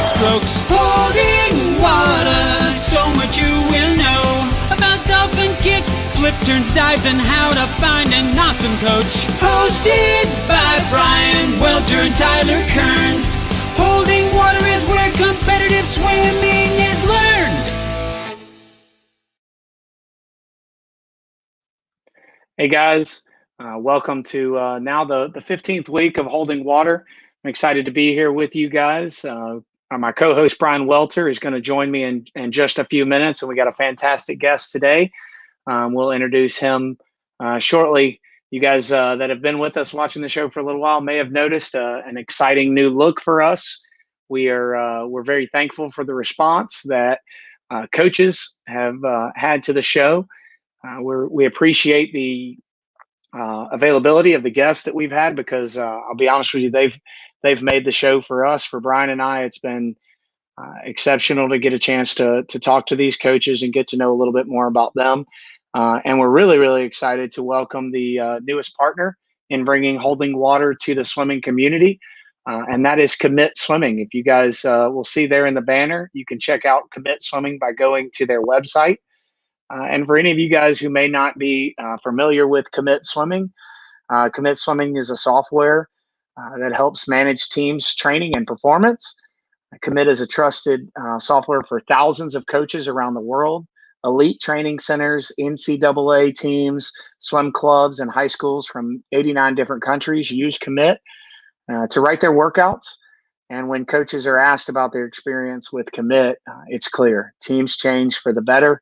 breaststrokes. Holding water, so much you will know about dolphin kicks, flip turns, dives, and how to find an awesome coach. Hosted by Brian Welter and Tyler Kearns. Holding water is where competitive swimming is learned. Hey guys, welcome to now the 15th week of Holding Water. I'm excited to be here with you guys. My co-host Brian Welter is going to join me in just a few minutes, and we got a fantastic guest today. We'll introduce him shortly. You guys that have been with us watching the show for a little while may have noticed an exciting new look for us. We're very thankful for the response that coaches have had to the show. We appreciate the availability of the guests that we've had because I'll be honest with you, they've made the show for us, for Brian and I. It's been exceptional to get a chance to talk to these coaches and get to know a little bit more about them. And we're really, really excited to welcome the newest partner in bringing Holding Water to the swimming community, and that is Commit Swimming. If you guys will see there in the banner, you can check out Commit Swimming by going to their website. And for any of you guys who may not be familiar with Commit Swimming is a software that helps manage teams' training and performance. Commit is a trusted software for thousands of coaches around the world, elite training centers, NCAA teams, swim clubs, and high schools from 89 different countries use Commit to write their workouts. And when coaches are asked about their experience with Commit, it's clear. Teams change for the better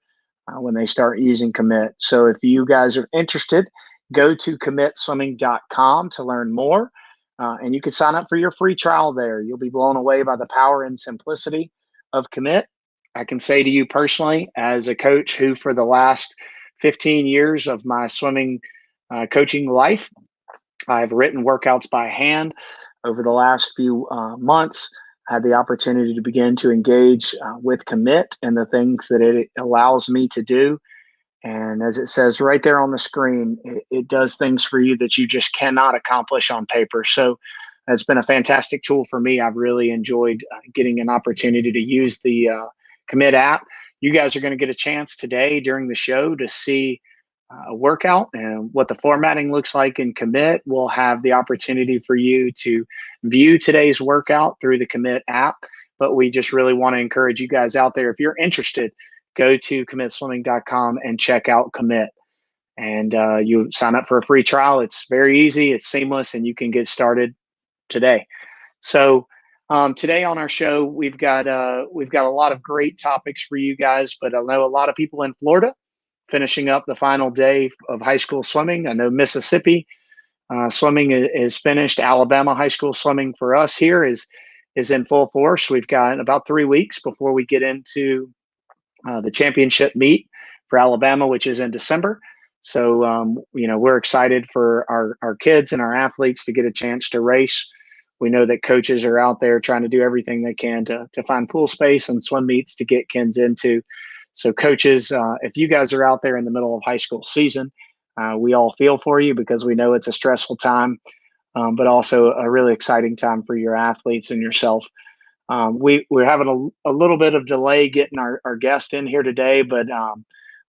when they start using Commit. So if you guys are interested, go to commitswimming.com to learn more. And you can sign up for your free trial there. You'll be blown away by the power and simplicity of Commit. I can say to you personally, as a coach who for the last 15 years of my swimming coaching life, I've written workouts by hand. Over the last few months, had the opportunity to begin to engage with Commit and the things that it allows me to do. And as it says right there on the screen, it does things for you that you just cannot accomplish on paper. So it's been a fantastic tool for me. I've really enjoyed getting an opportunity to use the Commit app. You guys are going to get a chance today during the show to see a workout and what the formatting looks like in Commit. We'll have the opportunity for you to view today's workout through the Commit app, but we just really want to encourage you guys out there. If you're interested, go to commitswimming.com and check out Commit, and you sign up for a free trial. It's very easy, it's seamless, and you can get started today. So today on our show, we've got a lot of great topics for you guys, but I know a lot of people in Florida finishing up the final day of high school swimming. I know Mississippi swimming is finished. Alabama high school swimming for us here is in full force. We've got about 3 weeks before we get into the championship meet for Alabama, which is in December. So, we're excited for our kids and our athletes to get a chance to race. We know that coaches are out there trying to do everything they can to find pool space and swim meets to get kids into. So coaches, if you guys are out there in the middle of high school season, we all feel for you because we know it's a stressful time, but also a really exciting time for your athletes and yourself. We're having a little bit of delay getting our guest in here today, but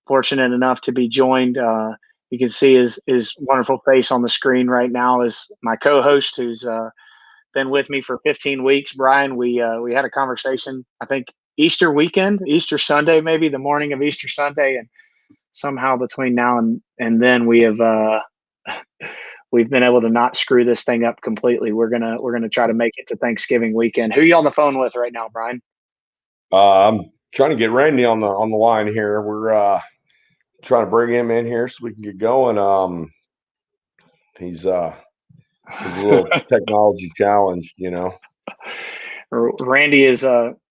fortunate enough to be joined. You can see his wonderful face on the screen right now is my co-host who's been with me for 15 weeks. Brian, we had a conversation, I think, Easter weekend, Easter Sunday, maybe the morning of Easter Sunday. And somehow between now and then we've been able to not screw this thing up completely. We're gonna try to make it to Thanksgiving weekend. Who are you on the phone with right now, Brian? I'm trying to get Randy on the line here. We're trying to bring him in here so we can get going. He's a little technology challenged,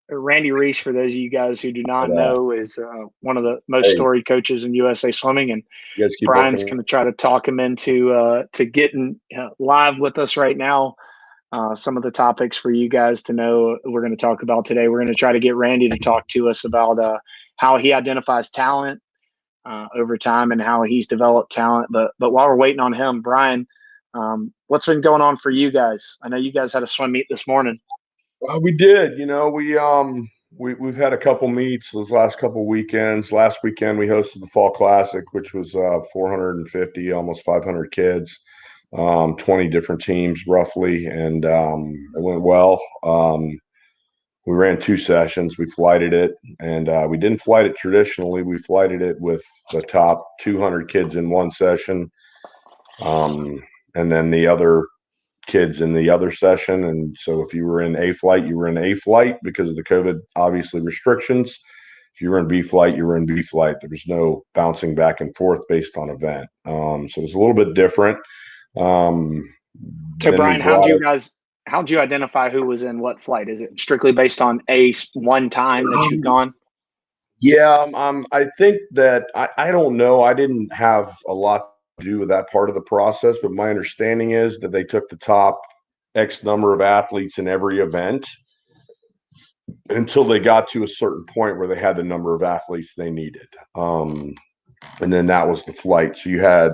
Randy Reese, for those of you guys who do not know, is one of the most storied coaches in USA Swimming, and Brian's going to try to talk him into to getting live with us right now. Some of the topics for you guys to know we're going to talk about today. We're going to try to get Randy to talk to us about how he identifies talent over time and how he's developed talent. But while we're waiting on him, Brian, what's been going on for you guys? I know you guys had a swim meet this morning. We did. We've had a couple meets those last couple weekends. Last weekend we hosted the Fall Classic, which was 450, almost 500 kids, 20 different teams roughly, and it went well. We ran 2 sessions. We flighted it, and we didn't flight it traditionally. We flighted it with the top 200 kids in one session, and then the other kids in the other session. And so if you were in A flight, you were in A flight because of the COVID, obviously, restrictions. If you were in B flight, you were in B flight. There was no bouncing back and forth based on event. So it was a little bit different. So Brian, how'd you identify who was in what flight? Is it strictly based on one time that you've gone? Yeah, I think that I don't know. I didn't have a lot to do with that part of the process, but my understanding is that they took the top X number of athletes in every event until they got to a certain point where they had the number of athletes they needed. And then that was the flight. So you had,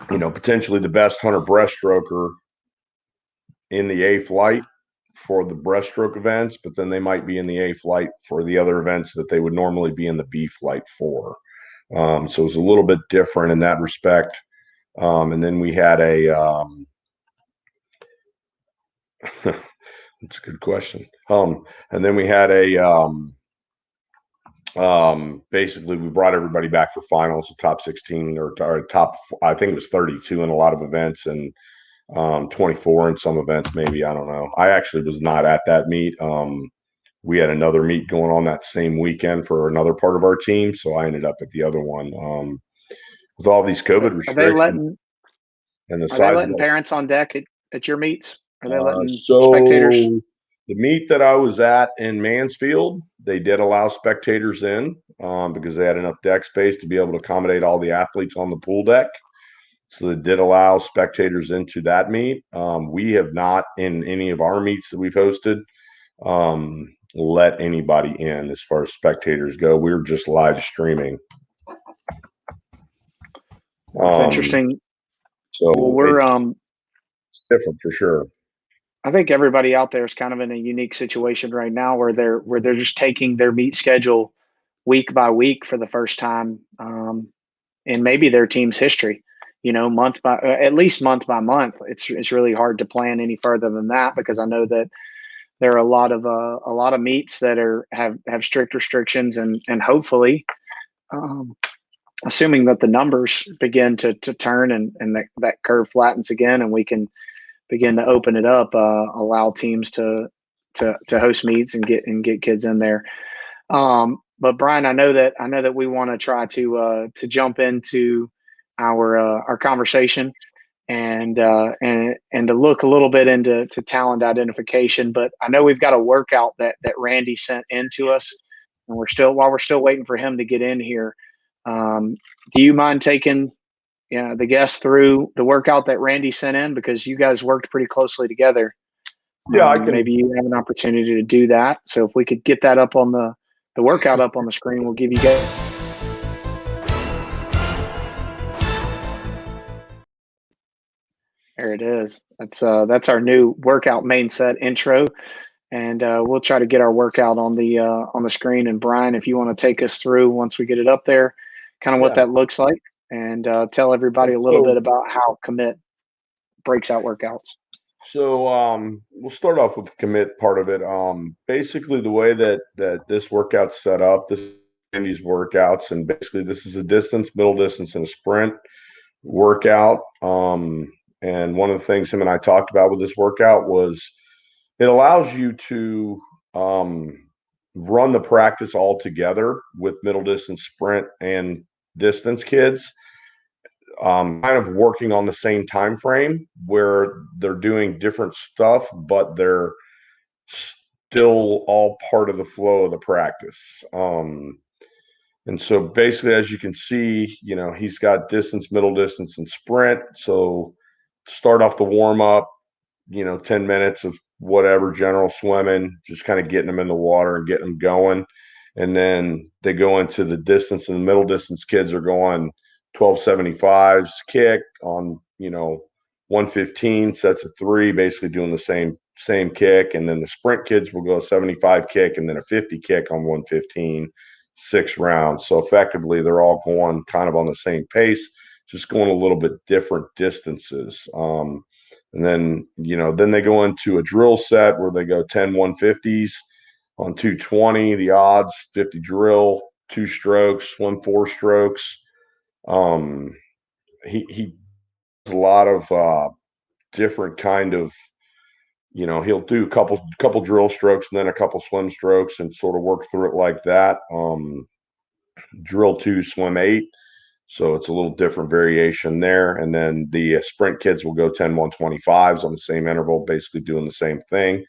potentially the best 100 breaststroker in the A flight for the breaststroke events, but then they might be in the A flight for the other events that they would normally be in the B flight for. So it was a little bit different in that respect. And then we had that's a good question. And then we had basically we brought everybody back for finals, the top 16 or top, I think it was 32 in a lot of events, and 24 in some events, maybe. I don't know. I actually was not at that meet. We had another meet going on that same weekend for another part of our team, so I ended up at the other one. With all these COVID restrictions and the size, are they letting parents on deck at your meets? Are they letting spectators? The meet that I was at in Mansfield, they did allow spectators in because they had enough deck space to be able to accommodate all the athletes on the pool deck. So they did allow spectators into that meet. We have not, in any of our meets that we've hosted, let anybody in as far as spectators go. We're just live streaming. That's interesting. So we're it's different for sure. I think everybody out there is kind of in a unique situation right now where they're just taking their meet schedule week by week for the first time in maybe their team's history. At least month by month. It's really hard to plan any further than that, because I know that there are a lot of meets that have strict restrictions, and hopefully, assuming that the numbers begin to turn and that curve flattens again, and we can begin to open it up, allow teams to host meets and get kids in there. But Brian, I know that we want to try to jump into our conversation and to look a little bit into talent identification. But I know we've got a workout that Randy sent in to us, and while we're still waiting for him to get in here. Do you mind taking the guests through the workout that Randy sent in, because you guys worked pretty closely together? Yeah, maybe you have an opportunity to do that. So if we could get that up on the workout up on the screen, we'll give you guys. There it is. That's our new workout main set intro, and we'll try to get our workout on the screen. And Brian, if you want to take us through once we get it up there, kind of what that looks like, and tell everybody a little bit about how Commit breaks out workouts. So we'll start off with the Commit part of it. Basically, the way that this workout's set up, this is Andy's workouts, and basically this is a distance, middle distance, and a sprint workout. And one of the things him and I talked about with this workout was it allows you to run the practice all together with middle distance, sprint, and distance kids, kind of working on the same time frame where they're doing different stuff, but they're still all part of the flow of the practice. And so basically, as you can see, he's got distance, middle distance, and sprint. So start off the warm up, 10 minutes of whatever, general swimming, just kind of getting them in the water and getting them going. And then they go into the distance, and the middle distance kids are going 1275s kick on, 115 sets of 3, basically doing the same same kick, and then the sprint kids will go a 75 kick and then a 50 kick on 115, 6 rounds. So effectively, they're all going kind of on the same pace, just going a little bit different distances. And then, then they go into a drill set where they go 10 150s on 220, the odds, 50 drill, 2 strokes, 1 4 strokes. He does a lot of different kind of, he'll do a couple drill strokes and then a couple swim strokes and sort of work through it like that. Drill 2, swim 8. So it's a little different variation there. And then the sprint kids will go 10 125s on the same interval, basically doing the same thing.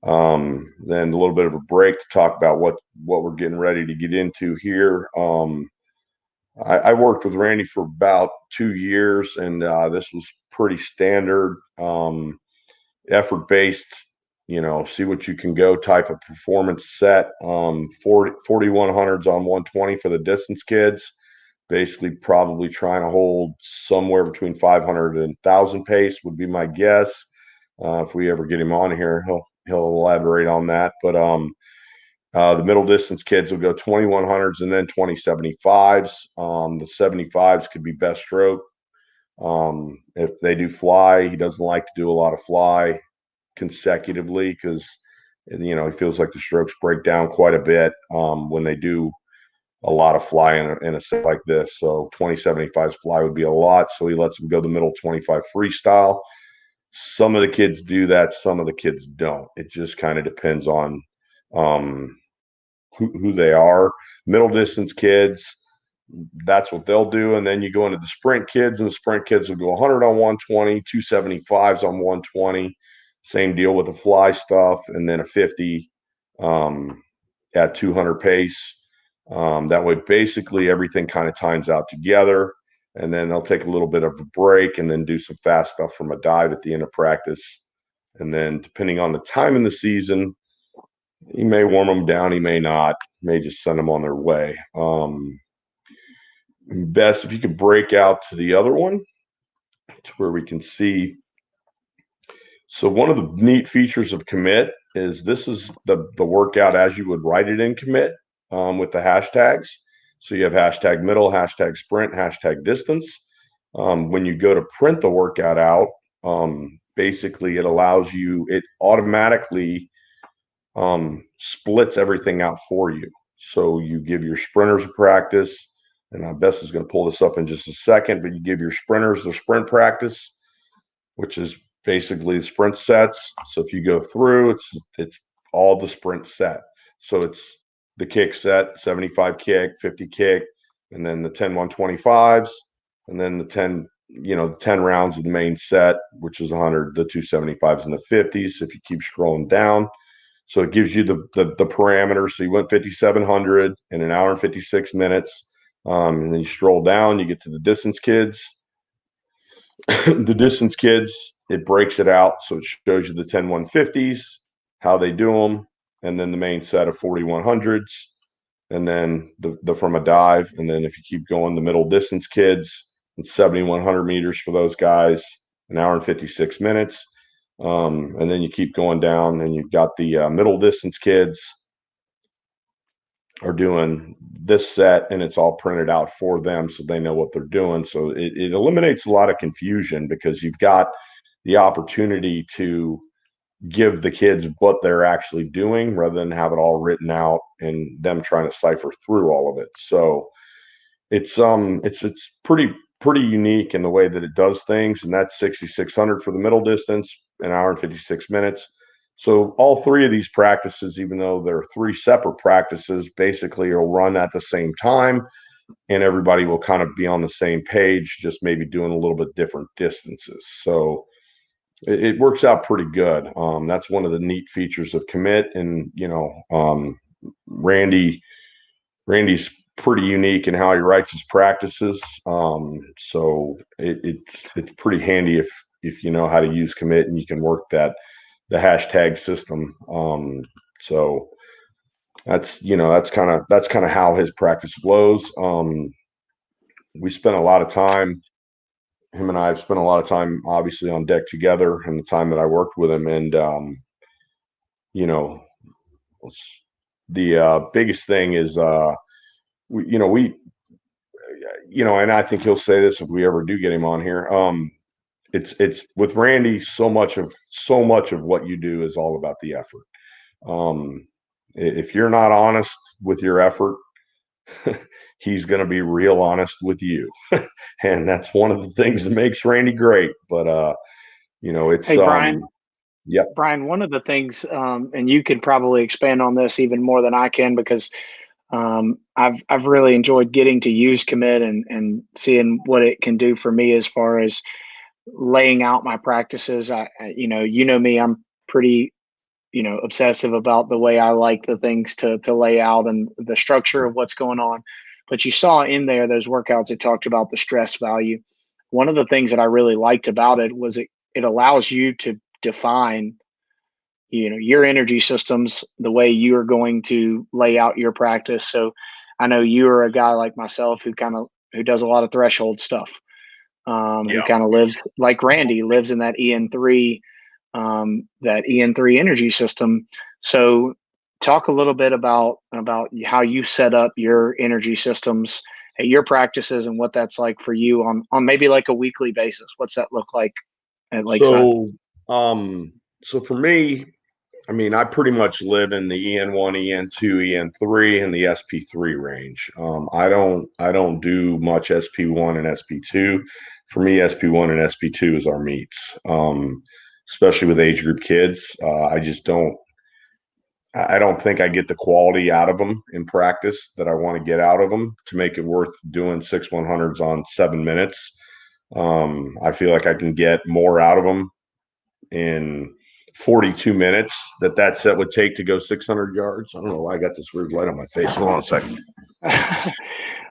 Then a little bit of a break to talk about what we're getting ready to get into here. I worked with Randy for about 2 years, and this was pretty standard effort-based, see what you can go type of performance set. 4100s on 120 for the distance kids. Basically, probably trying to hold somewhere between 500 and 1,000 pace would be my guess. If we ever get him on here, he'll elaborate on that. But the middle distance kids will go 2100s and then 2075s. The 75s could be best stroke. If they do fly, he doesn't like to do a lot of fly consecutively because he feels like the strokes break down quite a bit when they do a lot of fly in a set like this. So 2075's fly would be a lot. So he lets them go the middle 25 freestyle. Some of the kids do that. Some of the kids don't. It just kind of depends on who they are. Middle distance kids, that's what they'll do. And then you go into the sprint kids, and the sprint kids will go 100 on 120, 275s on 120. Same deal with the fly stuff, and then a 50 at 200 pace. That way, basically, everything kind of times out together, and then they'll take a little bit of a break and then do some fast stuff from a dive at the end of practice. And then, depending on the time in the season, he may warm them down, he may not, may just send them on their way. Best if you could break out to the other one to where we can see. So one of the neat features of Commit is this is the workout as you would write it in Commit. With the hashtags. So you have hashtag middle, hashtag sprint, hashtag distance. When you go to print the workout out, basically it allows you, it automatically splits everything out for you. So you give your sprinters a practice, and Bess is going to pull this up in just a second, but you give your sprinters the sprint practice, which is basically the sprint sets. So if you go through, it's all the sprint set. So it's the kick set, 75 kick, 50 kick, and then the 10 125s, and then the 10 rounds of the main set, which is 100, the 275s and the 50s. If you keep scrolling down, so it gives you the parameters. So you went 5,700 in an hour and 56 minutes, and then you scroll down, you get to the distance kids. The distance kids, it breaks it out, so it shows you the 10 150s, how they do them, and then the main set of 4100s, and then the from a dive. And then if you keep going, the middle distance kids, it's 7,100 meters for those guys, an hour and 56 minutes. And then you keep going down, and you've got the middle distance kids are doing this set, and it's all printed out for them so they know what they're doing. So it eliminates a lot of confusion because you've got the opportunity to give the kids what they're actually doing rather than have it all written out and them trying to cipher through all of it. So it's pretty unique in the way that it does things, and that's 6,600 for the middle distance, an hour and 56 minutes. So all three of these practices, even though they're 3 separate practices, basically will run at the same time, and everybody will kind of be on the same page, just maybe doing a little bit different distances. So it works out pretty good. That's one of the neat features of Commit, and Randy's pretty unique in how he writes his practices. So it's pretty handy if you know how to use Commit and you can work the hashtag system. So that's kind of how his practice flows. We spent a lot of time him and I have spent a lot of time obviously on deck together in the time that I worked with him. And, you know, the biggest thing is, and I think he'll say this if we ever do get him on here. It's with Randy, so much of what you do is all about the effort. If you're not honest with your effort, he's going to be real honest with you. And that's one of the things that makes Randy great. But, it's, Hey, Brian. Yep. Brian, one of the things, and you could probably expand on this even more than I can, because I've really enjoyed getting to use Commit and seeing what it can do for me as far as laying out my practices. You know me, I'm pretty, obsessive about the way I like the things to lay out and the structure of what's going on. But you saw in there those workouts that talked about the stress value. One of the things that I really liked about it was it allows you to define, your energy systems, the way you are going to lay out your practice. So I know you are a guy like myself who does a lot of threshold stuff. Who kind of lives like Randy lives in that EN3, energy system. So talk a little bit about how you set up your energy systems at your practices and what that's like for you on maybe like a weekly basis. What's that look like at Lakeside? So for me, I mean, I pretty much live in the EN1, EN2, EN3, and the SP3 range. I don't do much SP1 and SP2. For me, SP1 and SP2 is our meets, especially with age group kids. I don't think I get the quality out of them in practice that I want to get out of them to make it worth doing 6/100s on 7 minutes. I feel like I can get more out of them in 42 minutes that set would take to go 600 yards. I don't know why I got this weird light on my face. Hold on a second.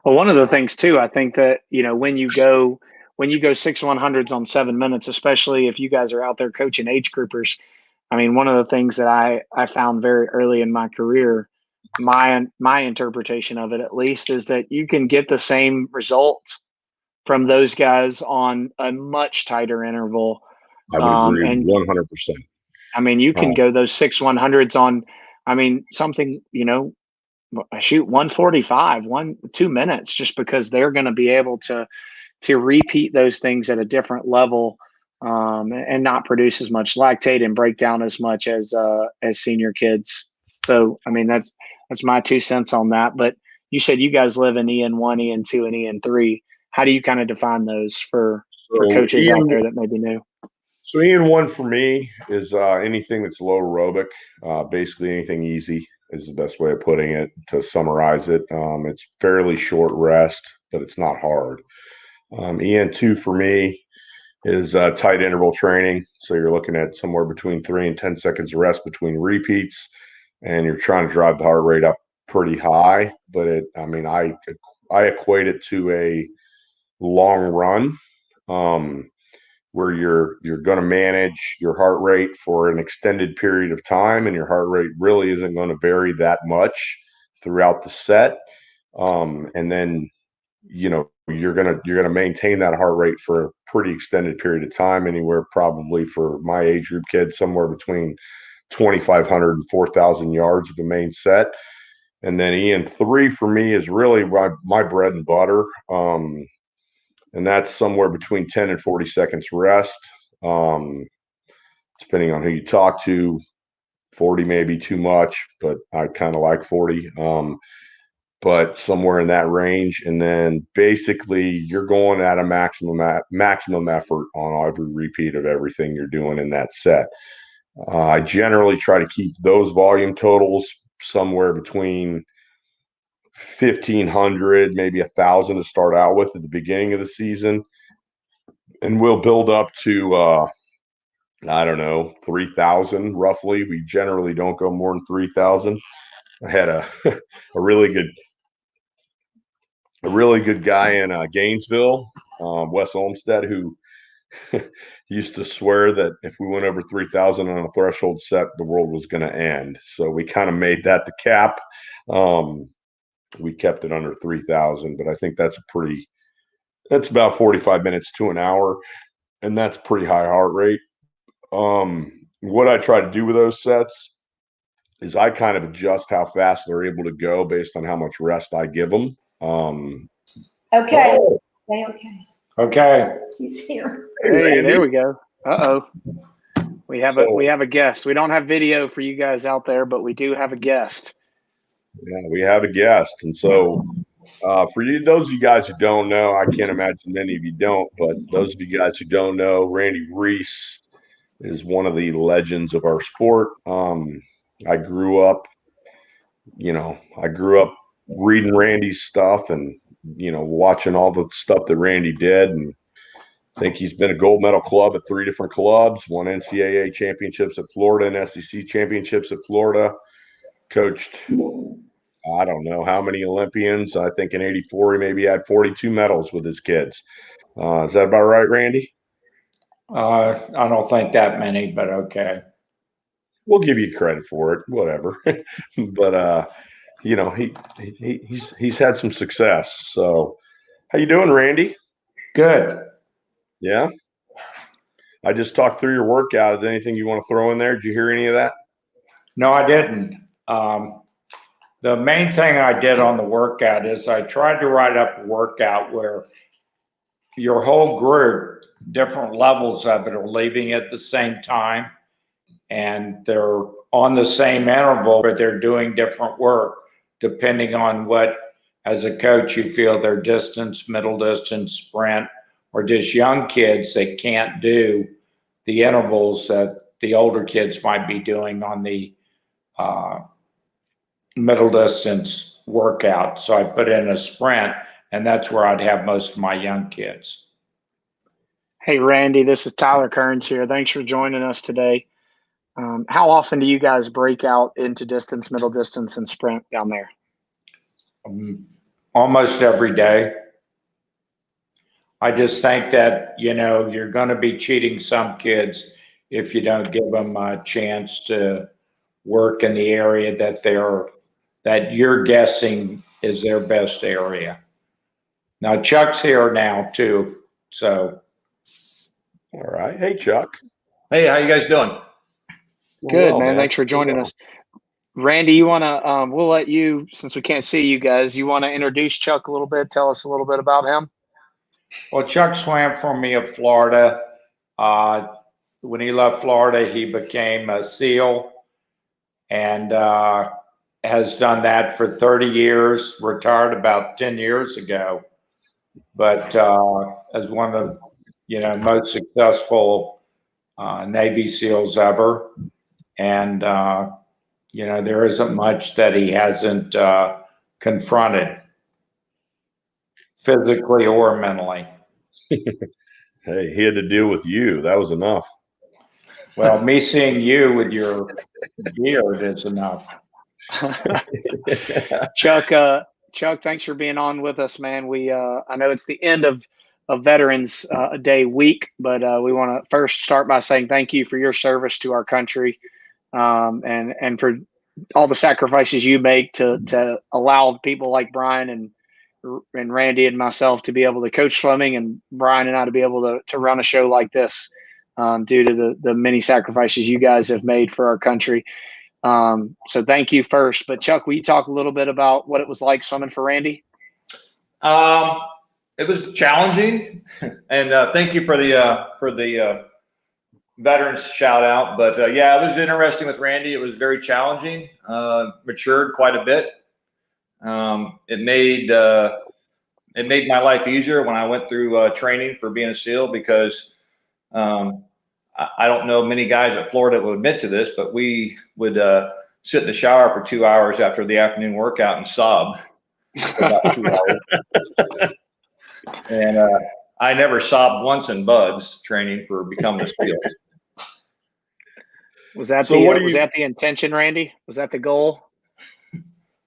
Well, one of the things too, I think that, when you go 6/100s on 7 minutes, especially if you guys are out there coaching age groupers, I mean, one of the things that I found very early in my career, my interpretation of it at least, is that you can get the same results from those guys on a much tighter interval. I would agree 100%. I mean, you can go those 6/100s on, something, shoot 145, 2 minutes, just because they're going to be able to repeat those things at a different level, and not produce as much lactate and break down as much as senior kids. So, I mean, that's my 2 cents on that. But you said you guys live in EN1, EN2, and EN3. How do you kind of define those for coaches out there that may be new? So EN1 for me is anything that's low aerobic, basically anything easy is the best way of putting it to summarize it. It's fairly short rest, but it's not hard. EN2 for me is tight interval training. So you're looking at somewhere between 3 and 10 seconds of rest between repeats, and you're trying to drive the heart rate up pretty high. But I equate it to a long run, where you're going to manage your heart rate for an extended period of time, and your heart rate really isn't going to vary that much throughout the set. And then, you're gonna maintain that heart rate for a pretty extended period of time, anywhere probably for my age group kids, somewhere between 2,500 and 4,000 yards of the main set. And then EN3 for me is really my bread and butter. And that's somewhere between 10 and 40 seconds rest. Depending on who you talk to, 40 may be too much, but I kind of like 40. But somewhere in that range. And then basically you're going at a maximum effort on every repeat of everything you're doing in that set. I generally try to keep those volume totals somewhere between 1,500, maybe 1,000 to start out with at the beginning of the season. And we'll build up to, 3,000 roughly. We generally don't go more than 3,000. I had a really good guy in Gainesville, Wes Olmsted, who used to swear that if we went over 3,000 on a threshold set, the world was going to end. So we kind of made that the cap. We kept it under 3,000, but I think that's That's about 45 minutes to an hour, and that's pretty high heart rate. What I try to do with those sets is I kind of adjust how fast they're able to go based on how much rest I give them. Okay. Oh, Say okay. Okay. He's here. Hey, there Randy. we go. Uh-oh. We have a guest. We don't have video for you guys out there, but we do have a guest. Yeah, we have a guest. And so for those of you guys who don't know, I can't imagine many of you don't, but those of you guys who don't know, Randy Reese is one of the legends of our sport. I grew up reading Randy's stuff and, watching all the stuff that Randy did. And I think he's been a gold medal club at 3 different clubs, won NCAA championships at Florida and SEC championships at Florida, coached, I don't know how many Olympians. I think in '84, he maybe had 42 medals with his kids. Is that about right, Randy? I don't think that many, but okay. We'll give you credit for it, whatever. But he's had some success. So, how you doing, Randy? Good. Yeah. I just talked through your workout. Is there anything you want to throw in there? Did you hear any of that? No, I didn't. The main thing I did on the workout is I tried to write up a workout where your whole group, different levels of it, are leaving at the same time, and they're on the same interval, but they're doing different work depending on what, as a coach, you feel their distance, middle distance, sprint, or just young kids that can't do the intervals that the older kids might be doing on the middle distance workout. So I put in a sprint, and that's where I'd have most of my young kids. Hey, Randy, this is Tyler Kearns here. Thanks for joining us today. How often do you guys break out into distance, middle distance, and sprint down there? Almost every day. I just think that, you're going to be cheating some kids if you don't give them a chance to work in the area that you're guessing is their best area. Now, Chuck's here now too, so. All right. Hey, Chuck. Hey, how you guys doing? Good, man. Thanks for joining us. Randy, you want to, we'll let you, since we can't see you guys, you want to introduce Chuck a little bit, tell us a little bit about him? Well, Chuck swam for me at Florida. When he left Florida, he became a SEAL and has done that for 30 years, retired about 10 years ago. But as one of the most successful Navy SEALs ever. And, there isn't much that he hasn't confronted, physically or mentally. Hey, he had to deal with you. That was enough. Well, me seeing you with your beard is enough. Chuck, thanks for being on with us, man. I know it's the end of Veterans Day week, but we want to first start by saying thank you for your service to our country, and for all the sacrifices you make to allow people like Brian and Randy and myself to be able to coach swimming, and Brian and I to be able to run a show like this, due to the many sacrifices you guys have made for our country. So thank you first. But Chuck, will you talk a little bit about what it was like swimming for Randy? It was challenging, and thank you for the veterans shout out. But yeah, it was interesting with Randy. It was very challenging. Matured quite a bit. It made my life easier when I went through training for being a SEAL, because I don't know many guys at Florida would admit to this, but we would sit in the shower for 2 hours after the afternoon workout and sob for about 2 hours. And I never sobbed once in bugs training for becoming a SEAL. Was that the intention, Randy? Was that the goal?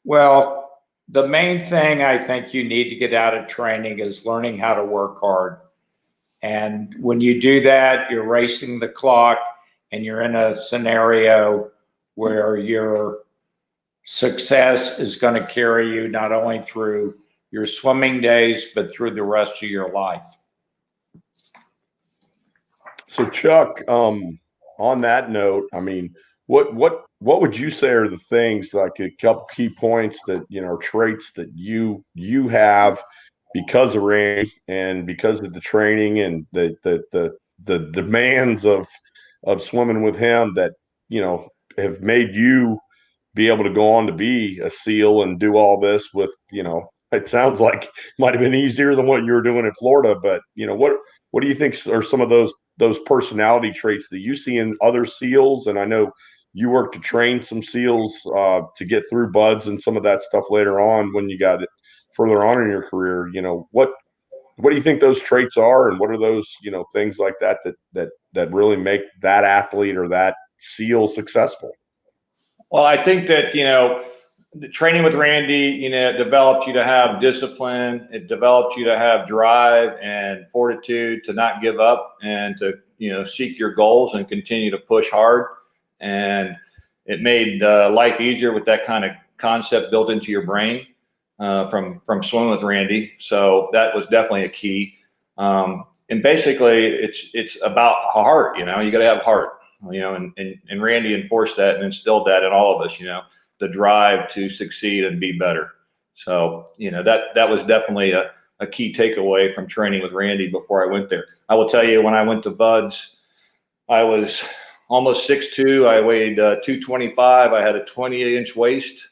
Well, the main thing I think you need to get out of training is learning how to work hard. And when you do that, you're racing the clock, and you're in a scenario where your success is going to carry you not only through your swimming days, but through the rest of your life. So Chuck, on that note, I mean, what would you say are the things, like a couple key points that, are traits that you have because of Randy and because of the training and the demands of swimming with him that, have made you be able to go on to be a SEAL and do all this with, it sounds like it might have been easier than what you were doing in Florida, but what do you think are some of those personality traits that you see in other SEALs? And I know you worked to train some SEALs to get through buds and some of that stuff later on when you got it further on in your career. What do you think those traits are, and what are those, things like that really make that athlete or that SEAL successful? Well, I think that, the training with Randy, it developed you to have discipline. It developed you to have drive and fortitude to not give up and to, seek your goals and continue to push hard. And it made life easier with that kind of concept built into your brain from swimming with Randy. So that was definitely a key. And basically, it's about heart. You got to have heart. And Randy enforced that and instilled that in all of us. The drive to succeed and be better. So that was definitely a key takeaway from training with Randy before I went there. I will tell you, when I went to Buds, I was almost 6'2". I weighed 225. I had a 28-inch waist,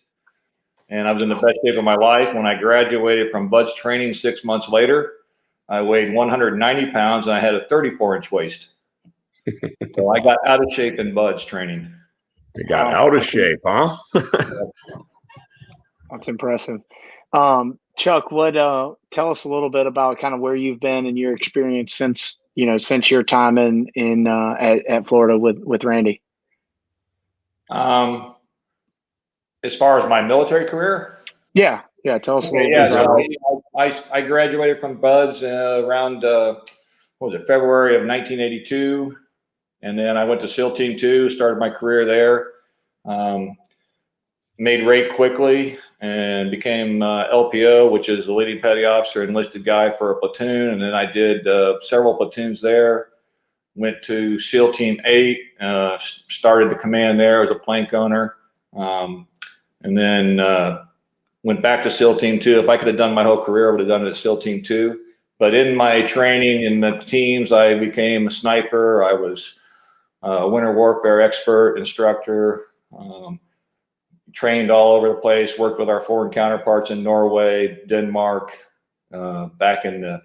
and I was in the best shape of my life. When I graduated from Buds training 6 months later, I weighed 190 pounds and I had a 34-inch waist. So I got out of shape in Buds training. You got out of shape, huh? That's impressive. Chuck, tell us a little bit about kind of where you've been and your experience since your time at Florida with Randy. As far as my military career? Yeah. Tell us a little bit about it. So I graduated from Buds around February of 1982. And then I went to SEAL Team 2, started my career there, made rate quickly and became LPO, which is the leading petty officer, enlisted guy for a platoon. And then I did several platoons there, went to SEAL Team 8, started the command there as a plank owner, and then went back to SEAL Team 2. If I could have done my whole career, I would have done it at SEAL Team 2. But in my training in the teams, I became a sniper. I was winter warfare expert, instructor, trained all over the place, worked with our foreign counterparts in Norway, Denmark, back in the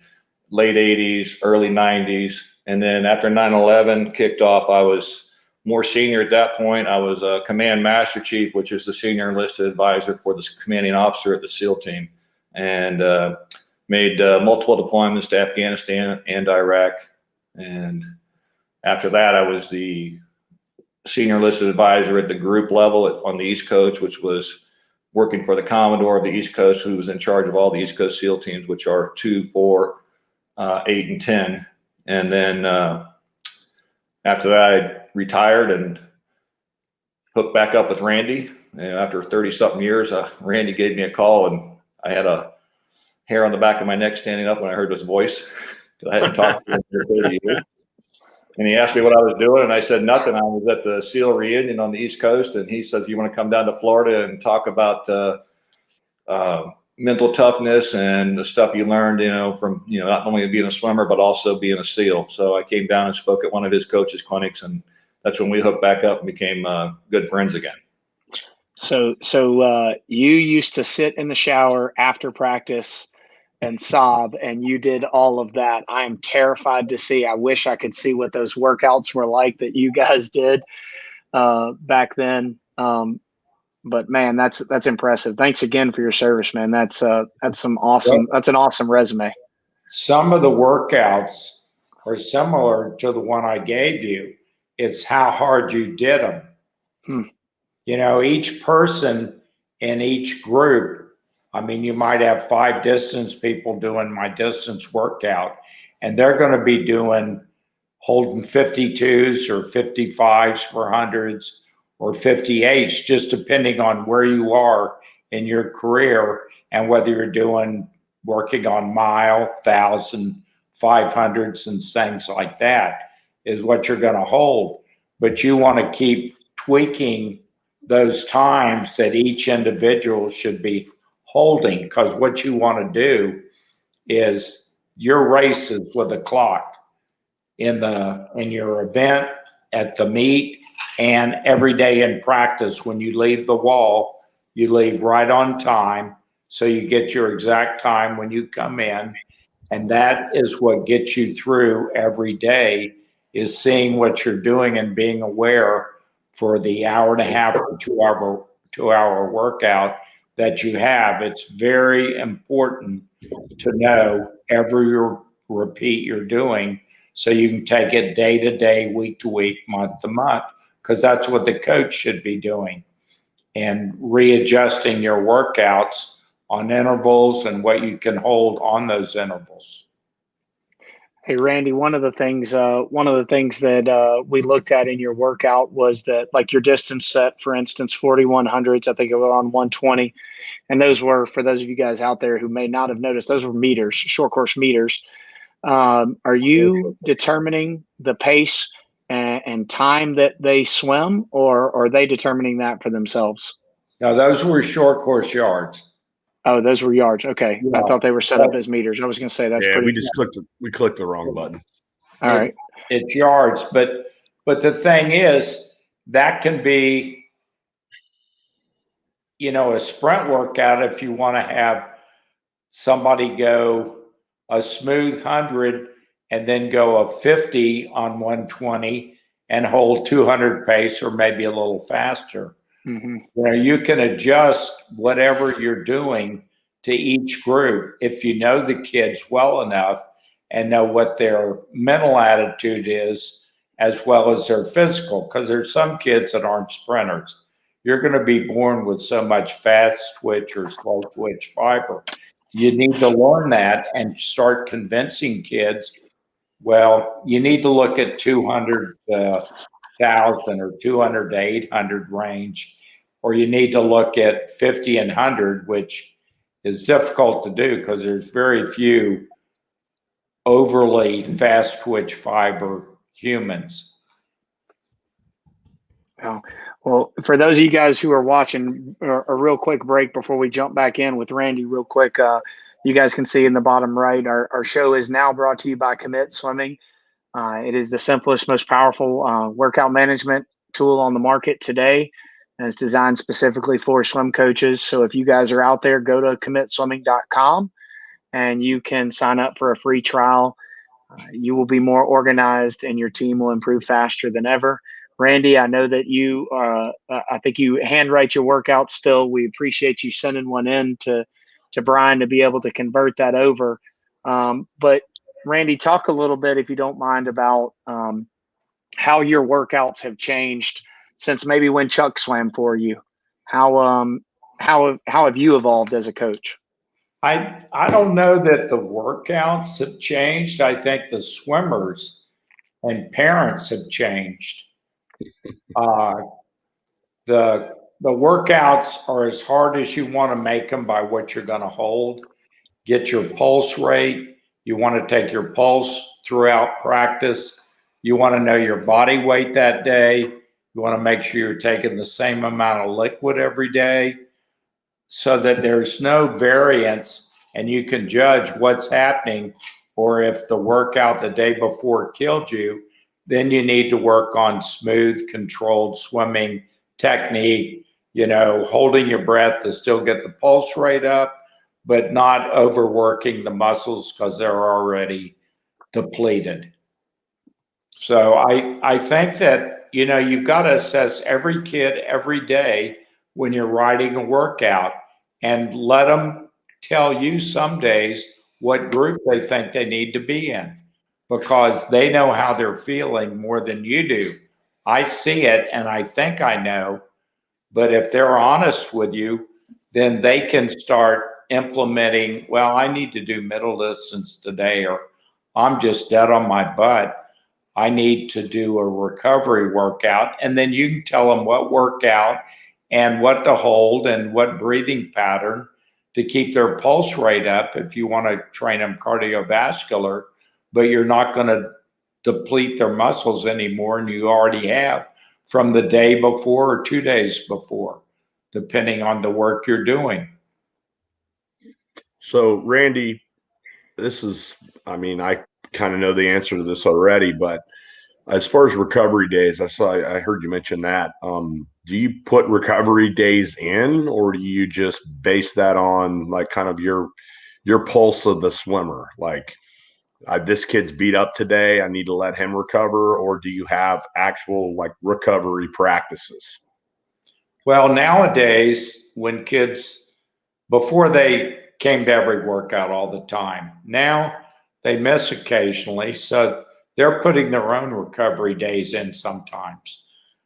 late 80s, early 90s. And then after 9/11 kicked off, I was more senior at that point. I was a command master chief, which is the senior enlisted advisor for the commanding officer at the SEAL team, and made multiple deployments to Afghanistan and Iraq. And after that, I was the senior enlisted advisor at the group level on the East Coast, which was working for the Commodore of the East Coast, who was in charge of all the East Coast SEAL teams, which are 2, 4, 8, and 10. And then after that, I retired and hooked back up with Randy. And after 30-something years, Randy gave me a call, and I had a hair on the back of my neck standing up when I heard his voice, because I hadn't talked to him for 30 years. And he asked me what I was doing, and I said nothing. I was at the SEAL reunion on the East Coast, and he said, "You want to come down to Florida and talk about mental toughness and the stuff you learned, from not only being a swimmer but also being a SEAL?" So I came down and spoke at one of his coaches' clinics, and that's when we hooked back up and became good friends again. So you used to sit in the shower after practice and sob, and you did all of that. I am terrified to see. I wish I could see what those workouts were like that you guys did back then. But man, that's impressive. Thanks again for your service, man. That's some awesome. That's an awesome resume. Some of the workouts are similar to the one I gave you. It's how hard you did them. Each person in each group, you might have 5 distance people doing my distance workout, and they're going to be holding 52s or 55s for hundreds or 58s, just depending on where you are in your career and whether you're doing working on mile, 1,000, 500s and things like that is what you're going to hold. But you want to keep tweaking those times that each individual should be holding, because what you want to do is your races with a clock in your event, at the meet, and every day in practice. When you leave the wall, you leave right on time, so you get your exact time when you come in. And that is what gets you through every day, is seeing what you're doing and being aware for the hour and a half or 2 hour workout that you have. It's very important to know every repeat you're doing, so you can take it day to day, week to week, month to month, because that's what the coach should be doing, and readjusting your workouts on intervals and what you can hold on those intervals. Hey, Randy, one of the things that we looked at in your workout was that, like, your distance set, for instance, 4,100s, I think it was on 120. And those were, for those of you guys out there who may not have noticed, those were meters, short course meters. Are you determining the pace and time that they swim, or are they determining that for themselves? Now, those were short course yards. Oh, those were yards. Okay. Yeah. I thought they were set up as meters. I was going to say that's pretty. We clicked the wrong button. All right. It's yards, but the thing is, that can be, a sprint workout. If you want to have somebody go a smooth 100 and then go a 50 on 120 and hold 200 pace, or maybe a little faster. Mm-hmm. You can adjust whatever you're doing to each group if you know the kids well enough and know what their mental attitude is as well as their physical, because there's some kids that aren't sprinters. You're going to be born with so much fast twitch or slow twitch fiber. You need to learn that and start convincing kids, well, you need to look at 200 1,000 or 200 to 800 range, or you need to look at 50 and 100, which is difficult to do because there's very few overly fast twitch fiber humans. Oh, well, for those of you guys who are watching, a real quick break before we jump back in with Randy real quick. You guys can see in the bottom right, our show is now brought to you by Commit Swimming. It is the simplest, most powerful workout management tool on the market today, and it's designed specifically for swim coaches. So if you guys are out there, go to commitswimming.com and you can sign up for a free trial. You will be more organized and your team will improve faster than ever. Randy, I know that you, I think you handwrite your workouts still. We appreciate you sending one in to Brian to be able to convert that over. But Randy, talk a little bit, if you don't mind, about how your workouts have changed since maybe when Chuck swam for you. How have you evolved as a coach? I don't know that the workouts have changed. I think the swimmers and parents have changed. The workouts are as hard as you want to make them by what you're going to hold. Get your pulse rate. You want to take your pulse throughout practice. You want to know your body weight that day. You want to make sure you're taking the same amount of liquid every day so that there's no variance and you can judge what's happening. Or if the workout the day before killed you, then you need to work on smooth, controlled swimming technique, holding your breath to still get the pulse rate up, but not overworking the muscles because they're already depleted. So I think that, you've got to assess every kid every day when you're writing a workout, and let them tell you some days what group they think they need to be in, because they know how they're feeling more than you do. I see it and I think I know, but if they're honest with you, then they can start implementing, well, I need to do middle distance today, or I'm just dead on my butt. I need to do a recovery workout. And then you can tell them what workout and what to hold and what breathing pattern to keep their pulse rate up if you want to train them cardiovascular, but you're not going to deplete their muscles anymore, and you already have from the day before or 2 days before, depending on the work you're doing. So, Randy, I kind of know the answer to this already, but as far as recovery days, I heard you mention that. Do you put recovery days in, or do you just base that on like kind of your pulse of the swimmer? Like, this kid's beat up today, I need to let him recover, or do you have actual like recovery practices? Well, nowadays, when kids, before they came to every workout all the time, now they miss occasionally. So they're putting their own recovery days in sometimes.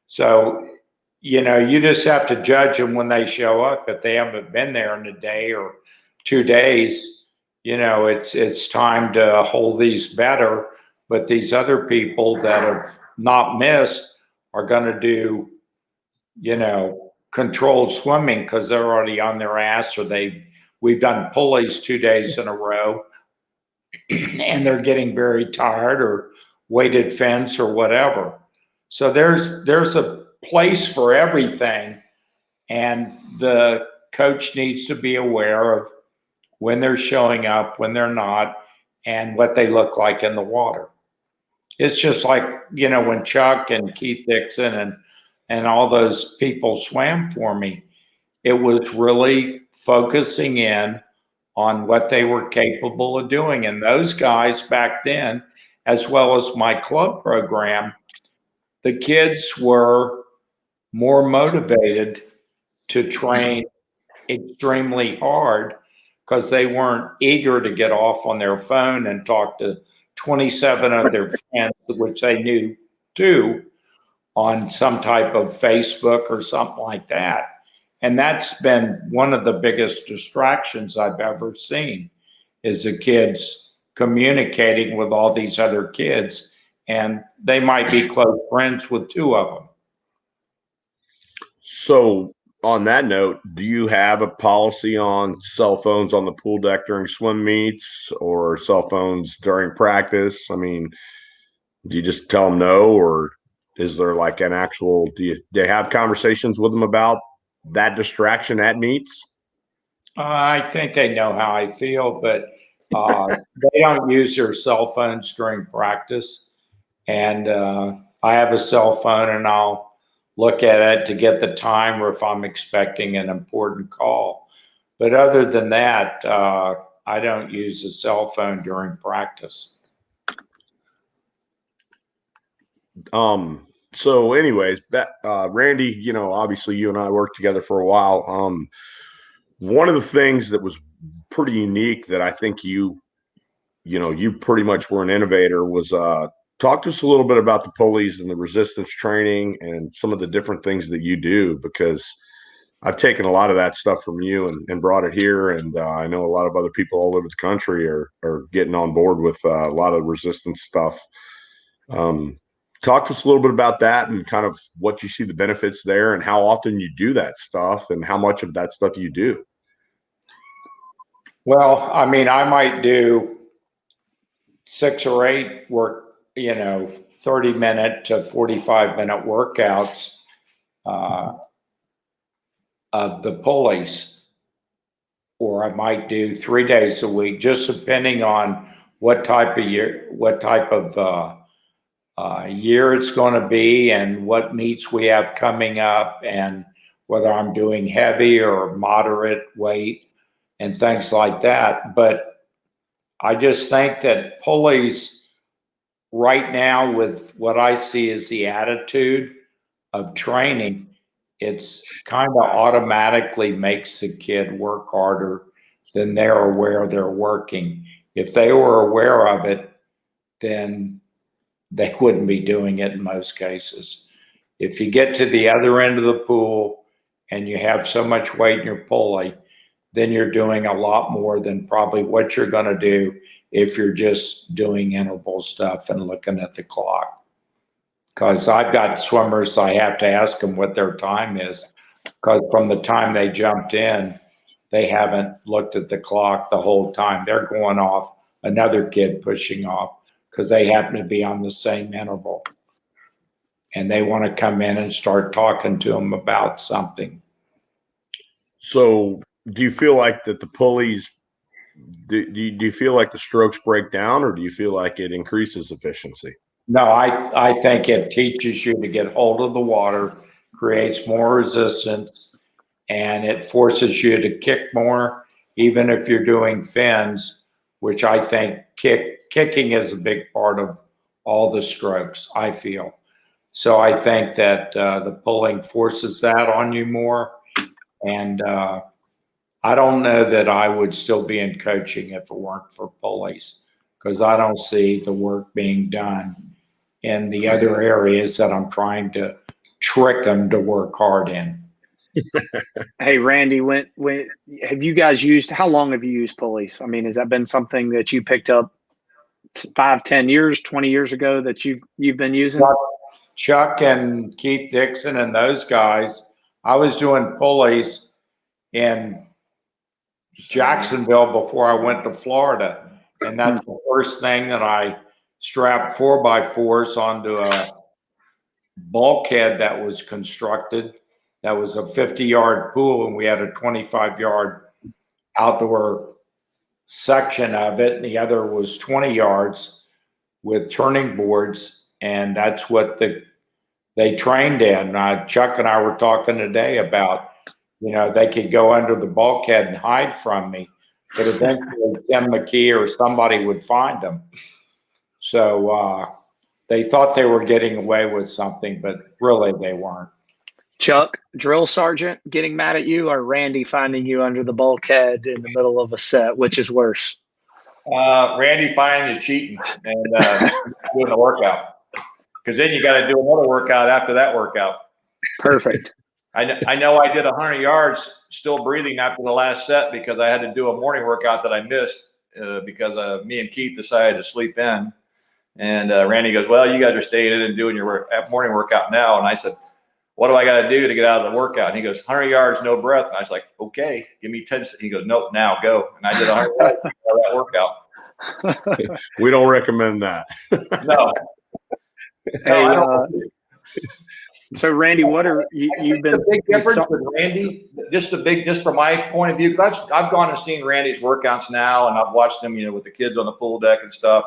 So, you just have to judge them when they show up. If they haven't been there in a day or 2 days, it's time to hold these better. But these other people that have not missed are going to do, controlled swimming because they're already on their ass, or we've done pulleys 2 days in a row and they're getting very tired, or weighted fence or whatever. So there's a place for everything, and the coach needs to be aware of when they're showing up, when they're not, and what they look like in the water. It's just like, when Chuck and Keith Dixon and all those people swam for me, it was really focusing in on what they were capable of doing. And those guys back then, as well as my club program, the kids were more motivated to train extremely hard because they weren't eager to get off on their phone and talk to 27 of their friends, which they knew too, on some type of Facebook or something like that. And that's been one of the biggest distractions I've ever seen, is the kids communicating with all these other kids, and they might be close friends with 2 of them. So, on that note, do you have a policy on cell phones on the pool deck during swim meets, or cell phones during practice? I mean, do you just tell them no, or is there like an actual, do they have conversations with them about that distraction at meets? I think they know how I feel, but they don't use their cell phones during practice. And I have a cell phone, and I'll look at it to get the time, or if I'm expecting an important call. But other than that, I don't use a cell phone during practice. So anyways, Randy, obviously you and I worked together for a while. One of the things that was pretty unique that I think you pretty much were an innovator was, talk to us a little bit about the pulleys and the resistance training and some of the different things that you do, because I've taken a lot of that stuff from you and brought it here. And I know a lot of other people all over the country are getting on board with a lot of resistance stuff. Talk to us a little bit about that and kind of what you see the benefits there, and how often you do that stuff, and how much of that stuff you do. Well, I might do 6 or 8 work, 30-minute to 45-minute workouts of the pulleys, or I might do 3 days a week, just depending on what type of year it's going to be, and what meets we have coming up, and whether I'm doing heavy or moderate weight and things like that. But I just think that pulleys right now, with what I see as the attitude of training, it's kind of automatically makes the kid work harder than they're aware they're working. If they were aware of it, then they wouldn't be doing it in most cases. If you get to the other end of the pool and you have so much weight in your pulley, then you're doing a lot more than probably what you're going to do if you're just doing interval stuff and looking at the clock. Because I've got swimmers, I have to ask them what their time is, because from the time they jumped in, they haven't looked at the clock the whole time. They're going off, another kid pushing off because they happen to be on the same interval. And they want to come in and start talking to them about something. So do you feel like that the pulleys, do you feel like the strokes break down, or do you feel like it increases efficiency? No, I think it teaches you to get hold of the water, creates more resistance, and it forces you to kick more, even if you're doing fins, which I think kicking is a big part of all the strokes, I feel. So I think that the pulling forces that on you more. And I don't know that I would still be in coaching if it weren't for pulleys, because I don't see the work being done in the other areas that I'm trying to trick them to work hard in. Hey, Randy, when have you guys used, how long have you used pulleys? I mean, has that been something that you picked up 5, 10 years, 20 years ago that you've been using? Chuck and Keith Dixon and those guys, I was doing pulleys in Jacksonville before I went to Florida. And that's the first thing that I strapped 4x4s onto a bulkhead that was constructed. That was a 50-yard pool, and we had a 25-yard outdoor section of it. And the other was 20 yards with turning boards. And that's what they trained in. Chuck and I were talking today about, they could go under the bulkhead and hide from me, but eventually Tim McKee or somebody would find them. So they thought they were getting away with something, but really they weren't. Chuck, drill sergeant getting mad at you, or Randy finding you under the bulkhead in the middle of a set? Which is worse? Randy finding you cheating and doing the workout. Because then you got to do another workout after that workout. Perfect. I know I did 100 yards still breathing after the last set because I had to do a morning workout that I missed because me and Keith decided to sleep in. And Randy goes, well, you guys are staying in and doing your morning workout now. And I said, what do I got to do to get out of the workout? And he goes, 100 yards, no breath. And I was like, okay, give me 10. He goes, nope, now go. And I did 100 yards of that workout. We don't recommend that. No. Hey, so Randy, what are you've been? The big difference with Randy, just from my point of view, because I've gone and seen Randy's workouts now, and I've watched him, with the kids on the pool deck and stuff.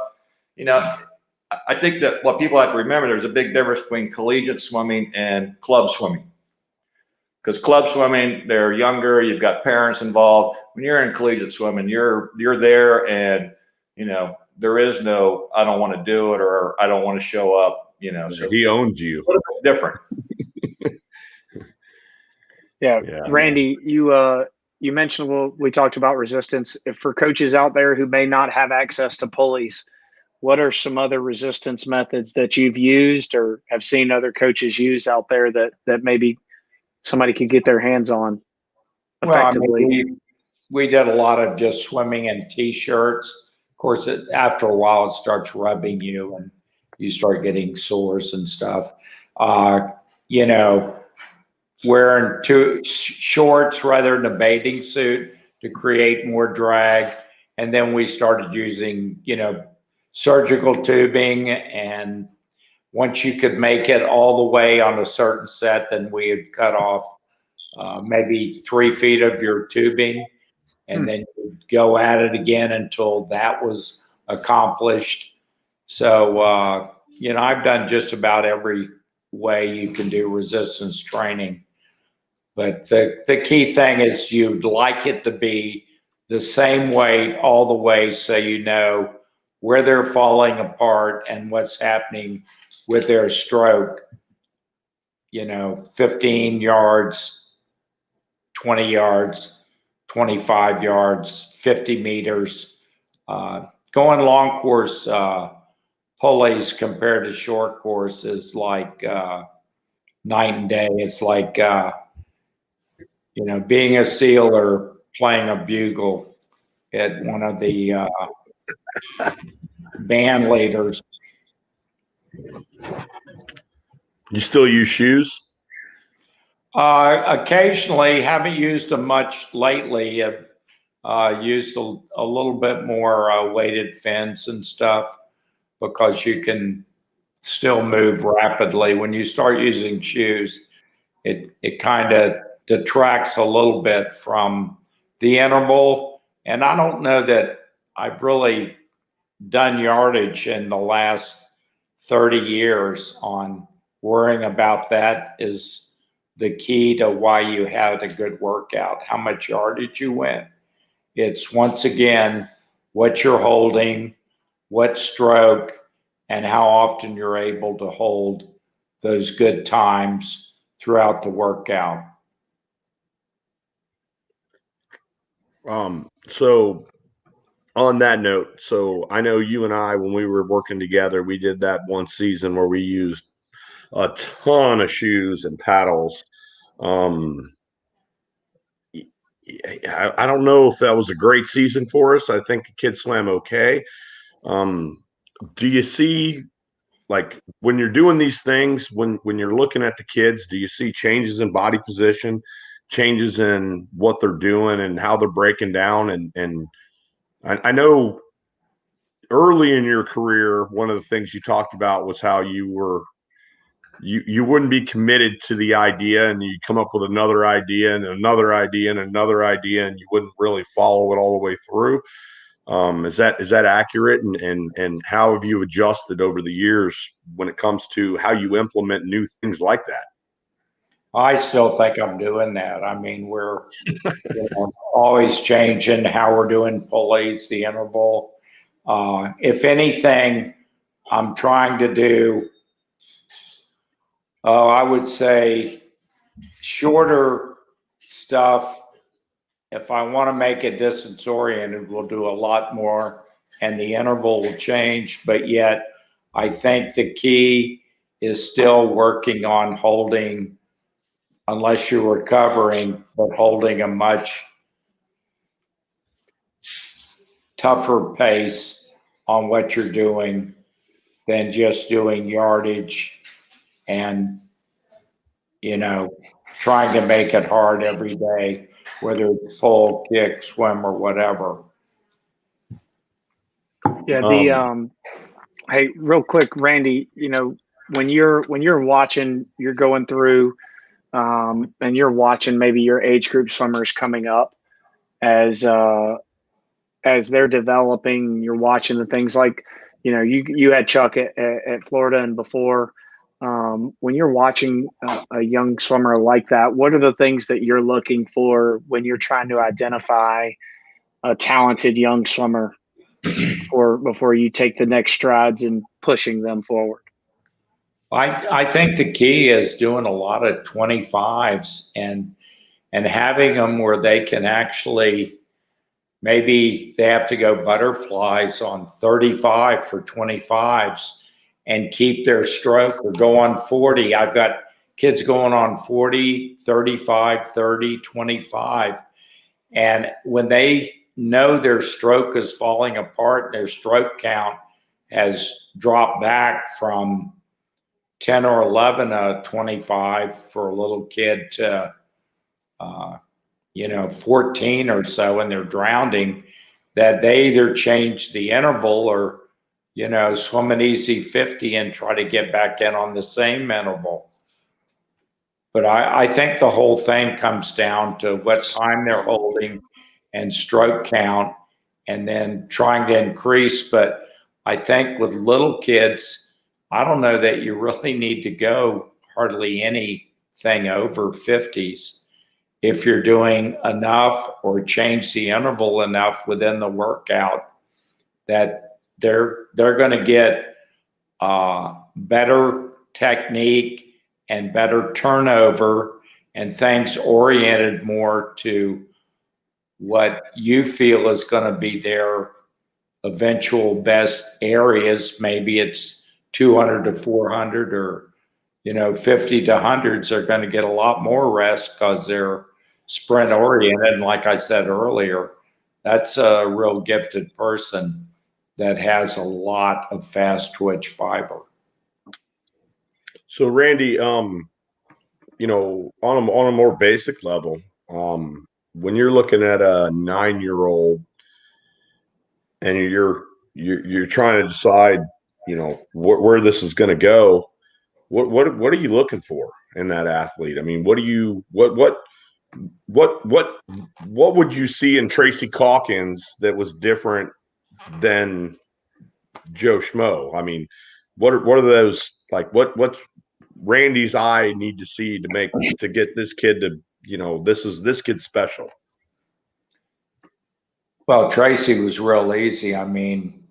I think that what people have to remember, there's a big difference between collegiate swimming and club swimming. Because club swimming, they're younger, you've got parents involved. When you're in collegiate swimming, you're there, and there is no I don't want to do it or I don't want to show up. So he owns you. A little bit different. Yeah, Randy, you mentioned we talked about resistance. If for coaches out there who may not have access to pulleys, what are some other resistance methods that you've used or have seen other coaches use out there that maybe somebody could get their hands on effectively? Well, we did a lot of just swimming in T-shirts. Of course, after a while, it starts rubbing you and you start getting sores and stuff. Wearing shorts rather than a bathing suit to create more drag. And then we started using, surgical tubing. And once you could make it all the way on a certain set, then we would cut off maybe 3 feet of your tubing. And then you'd go at it again until that was accomplished. So, I've done just about every way you can do resistance training. But the key thing is you'd like it to be the same weight all the way so you know where they're falling apart and what's happening with their stroke. 15 yards, 20 yards, 25 yards, 50 meters. Going long course pulleys compared to short course is like night and day. It's like, being a SEAL or playing a bugle at one of the band leaders. You still use shoes? Occasionally, haven't used them much lately. I've used a little bit more weighted fins and stuff because you can still move rapidly. When you start using shoes, it kind of detracts a little bit from the interval. And I don't know that I've really done yardage in the last 30 years on worrying about that is the key to why you had a good workout, how much yardage you went. It's once again what you're holding, what stroke, and how often you're able to hold those good times throughout the workout. So on that note, so I know you and I, when we were working together, we did that one season where we used a ton of shoes and paddles. I don't know if that was a great season for us. I think Kid Swam okay. Do you see, like, when you're doing these things, when you're looking at the kids, do you see changes in body position, changes in what they're doing and how they're breaking down? And I know early in your career, one of the things you talked about was how you wouldn't be committed to the idea, and you come up with another idea and another idea and another idea, and you wouldn't really follow it all the way through. Is that accurate? And how have you adjusted over the years when it comes to how you implement new things like that? I still think I'm doing that. I mean, we're always changing how we're doing pulleys, the interval. If anything, I'm trying to do, I would say, shorter stuff. If I want to make it distance oriented, we'll do a lot more and the interval will change. But yet, I think the key is still working on holding, unless you're recovering, but holding a much tougher pace on what you're doing than just doing yardage and, trying to make it hard every day, whether it's pull, kick, swim, or whatever. Yeah. Hey, real quick, Randy, when you're watching, you're going through, and you're watching maybe your age group swimmers coming up as they're developing, you're watching the things like, you had Chuck at Florida and before. When you're watching a young swimmer like that, what are the things that you're looking for when you're trying to identify a talented young swimmer before you take the next strides in pushing them forward? I think the key is doing a lot of 25s and having them where they can actually, maybe they have to go butterflies on 35 for 25s and keep their stroke, or go on 40. I've got kids going on 40, 35, 30, 25. And when they know their stroke is falling apart and their stroke count has dropped back from 10 or 11 to 25 for a little kid to 14 or so, and they're drowning, that they either change the interval or swim an easy 50 and try to get back in on the same interval. But I think the whole thing comes down to what time they're holding and stroke count, and then trying to increase. But I think with little kids, I don't know that you really need to go hardly anything over 50s. If you're doing enough or change the interval enough within the workout, that they're going to get better technique and better turnover and things oriented more to what you feel is going to be their eventual best areas. Maybe it's 200 to 400 or 50 to hundreds are going to get a lot more rest because they're sprint oriented. And like I said earlier, that's a real gifted person that has a lot of fast twitch fiber. So Randy, on a more basic level, when you're looking at a 9-year-old and you're trying to decide, where this is going to go, what are you looking for in that athlete? I mean, what would you see in Tracy Calkins that was different than Joe Schmo? I mean, what are those, like, what's Randy's eye need to see to get this kid to, this kid's special? Well, Tracy was real easy. I mean,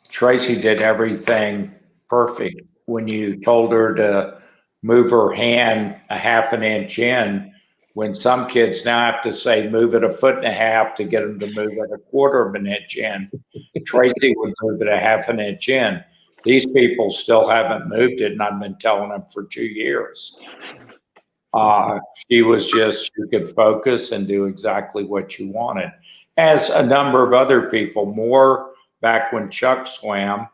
Tracy did everything perfect. When you told her to move her hand a half an inch in, when some kids now have to say move it 1.5 feet to get them to move it 1/4 of an inch in, Tracy would move it a half an inch in. These people still haven't moved it, and I've been telling them for 2 years. She could focus and do exactly what you wanted. As a number of other people, more back when Chuck swam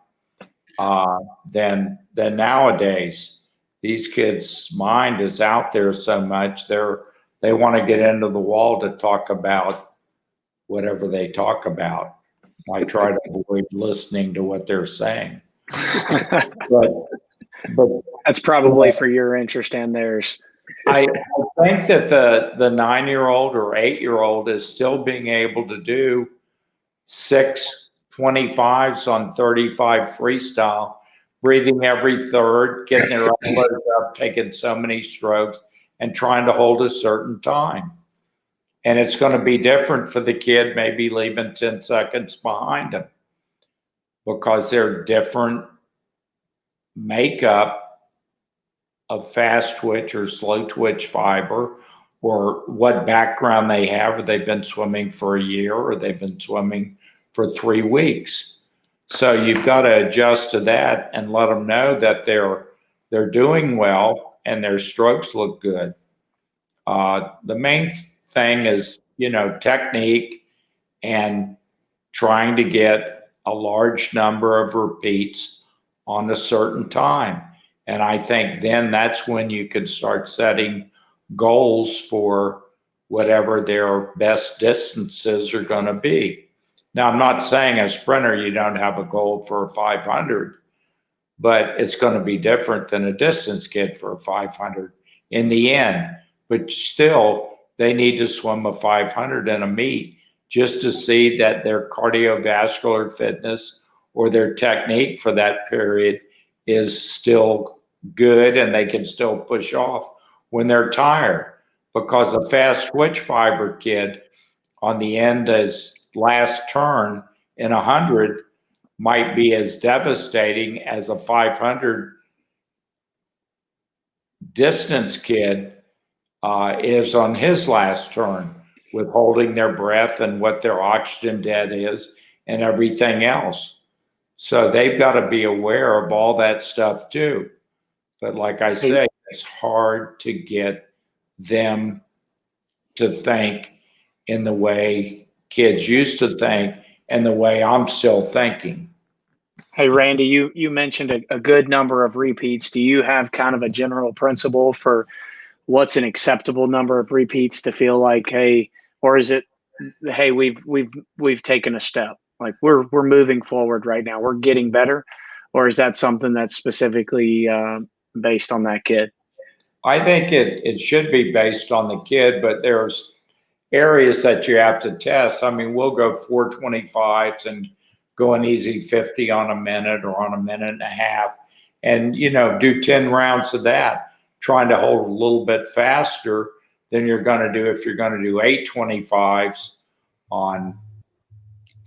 than nowadays. These kids' mind is out there so much, they want to get into the wall to talk about whatever they talk about. I try to avoid listening to what they're saying. But That's probably for your interest and theirs. I think that the 9-year-old or 8-year-old is still being able to do 6 25s on 35 freestyle, breathing every third, getting their elbows up, taking so many strokes, and trying to hold a certain time. And it's going to be different for the kid, maybe leaving 10 seconds behind him, because they're different makeup of fast twitch or slow twitch fiber, or what background they have, or they've been swimming for a year, or they've been swimming for 3 weeks. So you've got to adjust to that and let them know that they're doing well and their strokes look good. The main thing is, technique and trying to get a large number of repeats on a certain time. And I think then that's when you could start setting goals for whatever their best distances are going to be. Now, I'm not saying as a sprinter you don't have a goal for a 500, but it's going to be different than a distance kid for a 500 in the end. But still, they need to swim a 500 in a meet just to see that their cardiovascular fitness or their technique for that period is still good and they can still push off when they're tired. Because a fast twitch fiber kid on the end as last turn in 100 might be as devastating as a 500 distance kid is on his last turn, with holding their breath and what their oxygen debt is and everything else. So they've got to be aware of all that stuff too. But like I say, it's hard to get them to think in the way kids used to think and the way I'm still thinking. Hey, Randy, you mentioned a good number of repeats. Do you have kind of a general principle for what's an acceptable number of repeats to feel like, hey, or is it, hey, we've taken a step, like we're moving forward right now, we're getting better, or is that something that's specifically based on that kid? I think it should be based on the kid, but there's areas that you have to test. I mean, we'll go 425s and go an easy 50 on a minute or on a minute and a half, and do 10 rounds of that, trying to hold a little bit faster than you're going to do if you're going to do 825s on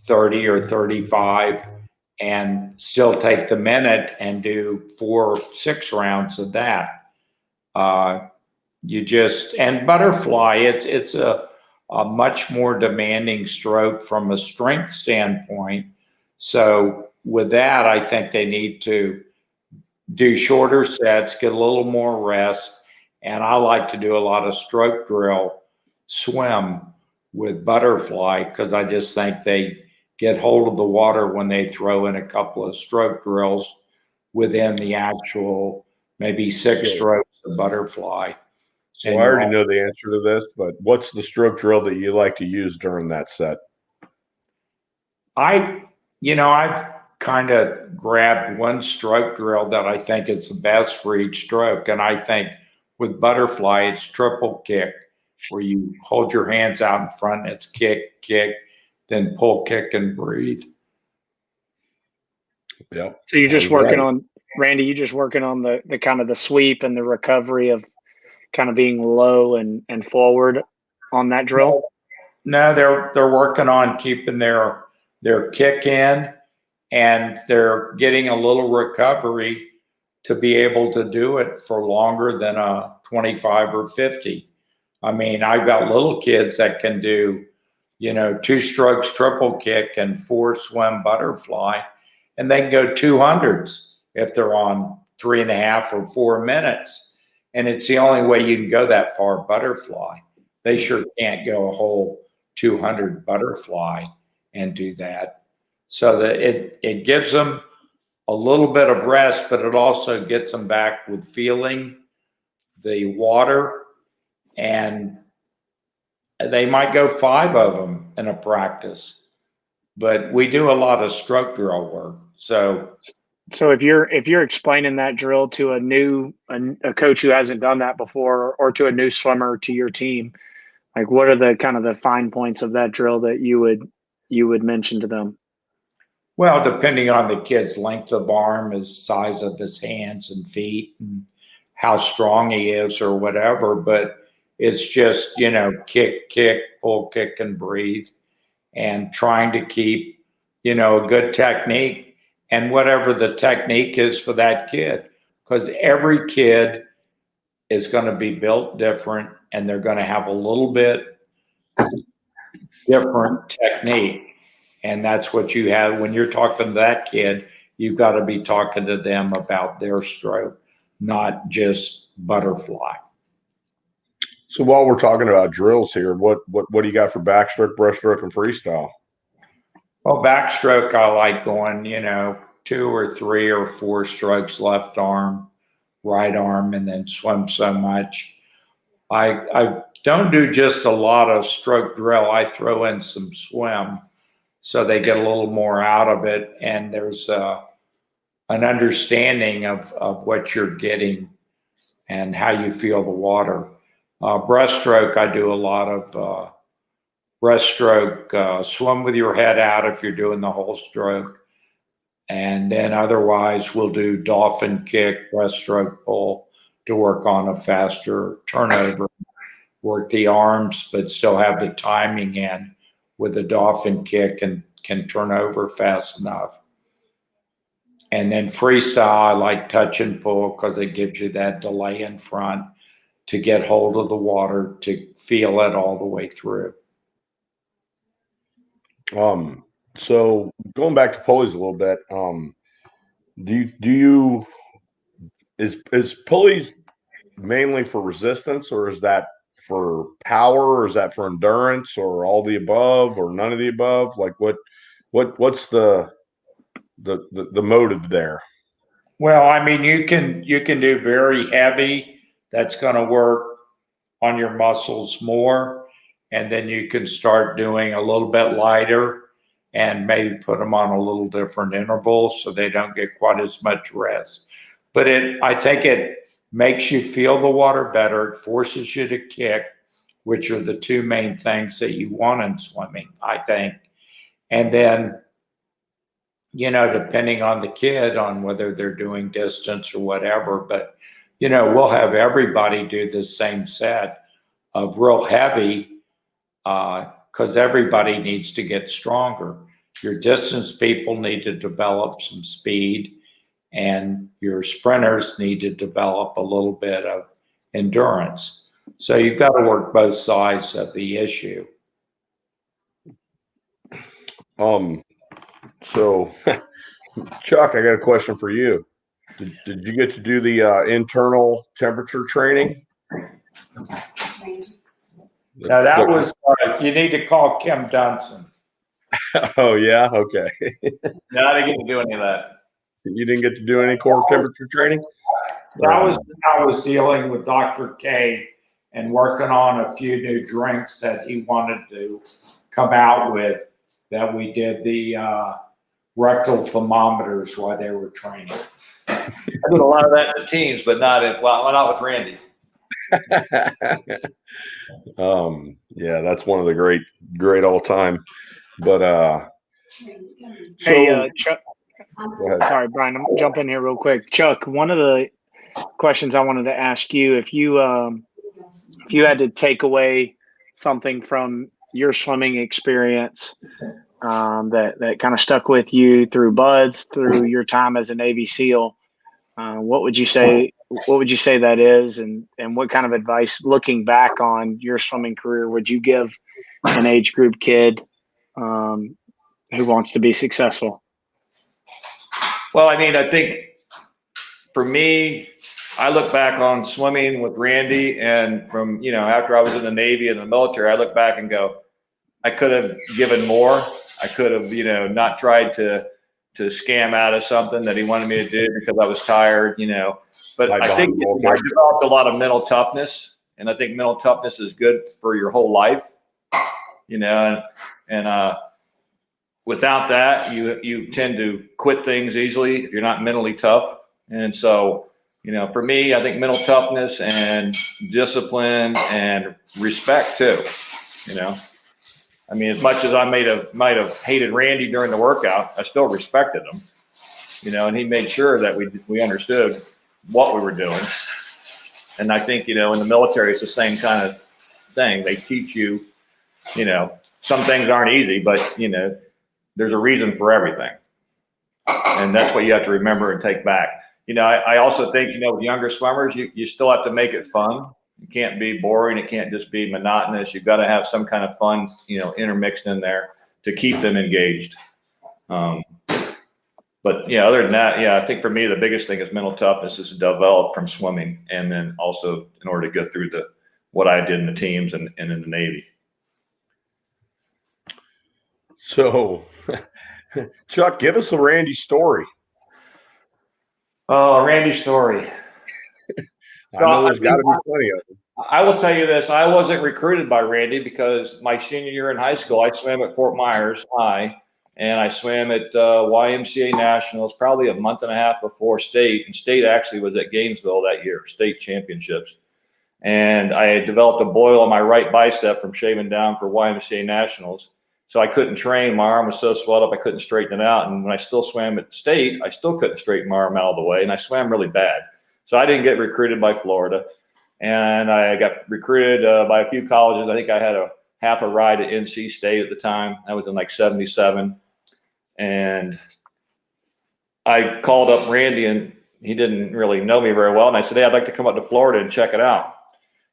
30 or 35 and still take the minute and do 4 or 6 rounds of that. And butterfly, it's a much more demanding stroke from a strength standpoint. So with that, I think they need to do shorter sets, get a little more rest. And I like to do a lot of stroke drill swim with butterfly, because I just think they get hold of the water when they throw in a couple of stroke drills within the actual maybe 6 strokes the butterfly. So I already know the answer to this, but what's the stroke drill that you like to use during that set? I've kind of grabbed one stroke drill that I think is the best for each stroke. And I think with butterfly, it's triple kick, where you hold your hands out in front and it's kick, kick, then pull, kick, and breathe. Yeah. So you're just working on, Randy, you're just working on the kind of the sweep and the recovery of kind of being low and forward on that drill? No, they're working on keeping their kick in, and they're getting a little recovery to be able to do it for longer than a 25 or 50. I mean, I've got little kids that can do, 2 strokes triple kick and 4 swim butterfly, and they can go 200s if they're on 3.5 or 4 minutes. And it's the only way you can go that far butterfly. They sure can't go a whole 200 butterfly and do that. So that it gives them a little bit of rest, but it also gets them back with feeling the water. And they might go 5 of them in a practice, but we do a lot of stroke drill work. So if you're explaining that drill to a coach who hasn't done that before, or to a new swimmer to your team, like what are the kind of the fine points of that drill that you would mention to them? Well, depending on the kid's length of arm, his size of his hands and feet, and how strong he is or whatever, but it's just, kick, kick, pull, kick, and breathe, and trying to keep, a good technique, and whatever the technique is for that kid, because every kid is going to be built different, and they're going to have a little bit different technique. And that's what you have when you're talking to that kid. You've got to be talking to them about their stroke, not just butterfly. So while we're talking about drills here, what do you got for backstroke, breaststroke, and freestyle? Well, backstroke, I like going, 2 or 3 or 4 strokes left arm, right arm, and then swim so much. I don't do just a lot of stroke drill. I throw in some swim, so they get a little more out of it, and there's an understanding of what you're getting and how you feel the water. Breaststroke, I do a lot of breaststroke, swim with your head out if you're doing the whole stroke. And then otherwise, we'll do dolphin kick, breaststroke pull to work on a faster turnover, work the arms, but still have the timing in with the dolphin kick and can turn over fast enough. And then freestyle, I like touch and pull because it gives you that delay in front to get hold of the water, to feel it all the way through. So going back to pulleys a little bit, is pulleys mainly for resistance, or is that for power, or is that for endurance, or all the above, or none of the above? Like what's the motive there? Well, I mean, you can do very heavy. That's going to work on your muscles more. And then you can start doing a little bit lighter and maybe put them on a little different interval so they don't get quite as much rest. But I think it makes you feel the water better. It forces you to kick, which are the 2 main things that you want in swimming, I think. And then, depending on the kid, on whether they're doing distance or whatever, but, we'll have everybody do the same set of real heavy, because everybody needs to get stronger. Your distance people need to develop some speed, and your sprinters need to develop a little bit of endurance. So you've got to work both sides of the issue. So Chuck, I got a question for you. Did you get to do the internal temperature training? Now that was, you need to call Kim Dunson. Oh yeah, okay. No, I didn't get to do any of that. You didn't get to do any core temperature training? That was when I was dealing with Dr. K and working on a few new drinks that he wanted to come out with, that we did the rectal thermometers while they were training. I did a lot of that in the teens, but not not with Randy. Yeah, that's one of the great all time. But Hey, Chuck. go ahead. Sorry, Brian. I'm jump in here real quick. Chuck, one of the questions I wanted to ask you, if you had to take away something from your swimming experience that kind of stuck with you through buds, through your time as a Navy SEAL, what would you say? What would you say that is, and what kind of advice, looking back on your swimming career, would you give an age group kid who wants to be successful? Well, I mean, I think for me, I look back on swimming with Randy, and from, after I was in the Navy and the military, I look back and go, I could have given more. I could have, not tried to scam out of something that he wanted me to do because I was tired, But I think I developed a lot of mental toughness, and I think mental toughness is good for your whole life, and without that, you tend to quit things easily if you're not mentally tough. And so, for me, I think mental toughness and discipline and respect too, I mean, as much as I might have hated Randy during the workout, I still respected him, and he made sure that we understood what we were doing. And I think, in the military, it's the same kind of thing. They teach you, some things aren't easy, but, there's a reason for everything. And that's what you have to remember and take back. I also think, with younger swimmers, you still have to make it fun. It can't be boring. It can't just be monotonous. You've got to have some kind of fun, intermixed in there to keep them engaged. But other than that, I think for me, the biggest thing is mental toughness is developed from swimming. And then also in order to go through what I did in the teams and in the Navy. So, Chuck, give us a Randy story. Oh, Randy's story. I know there's got to be plenty of them. I will tell you this. I wasn't recruited by Randy because my senior year in high school, I swam at Fort Myers High, and I swam at YMCA Nationals probably a month and a half before state. And state actually was at Gainesville that year, state championships. And I had developed a boil on my right bicep from shaving down for YMCA Nationals. So I couldn't train. My arm was so swelled up, I couldn't straighten it out. And when I still swam at state, I still couldn't straighten my arm out of the way. And I swam really bad. So I didn't get recruited by Florida. And I got recruited by a few colleges. I think I had half a ride at NC State at the time. I was in like 77. And I called up Randy, and he didn't really know me very well. And I said, hey, I'd like to come up to Florida and check it out.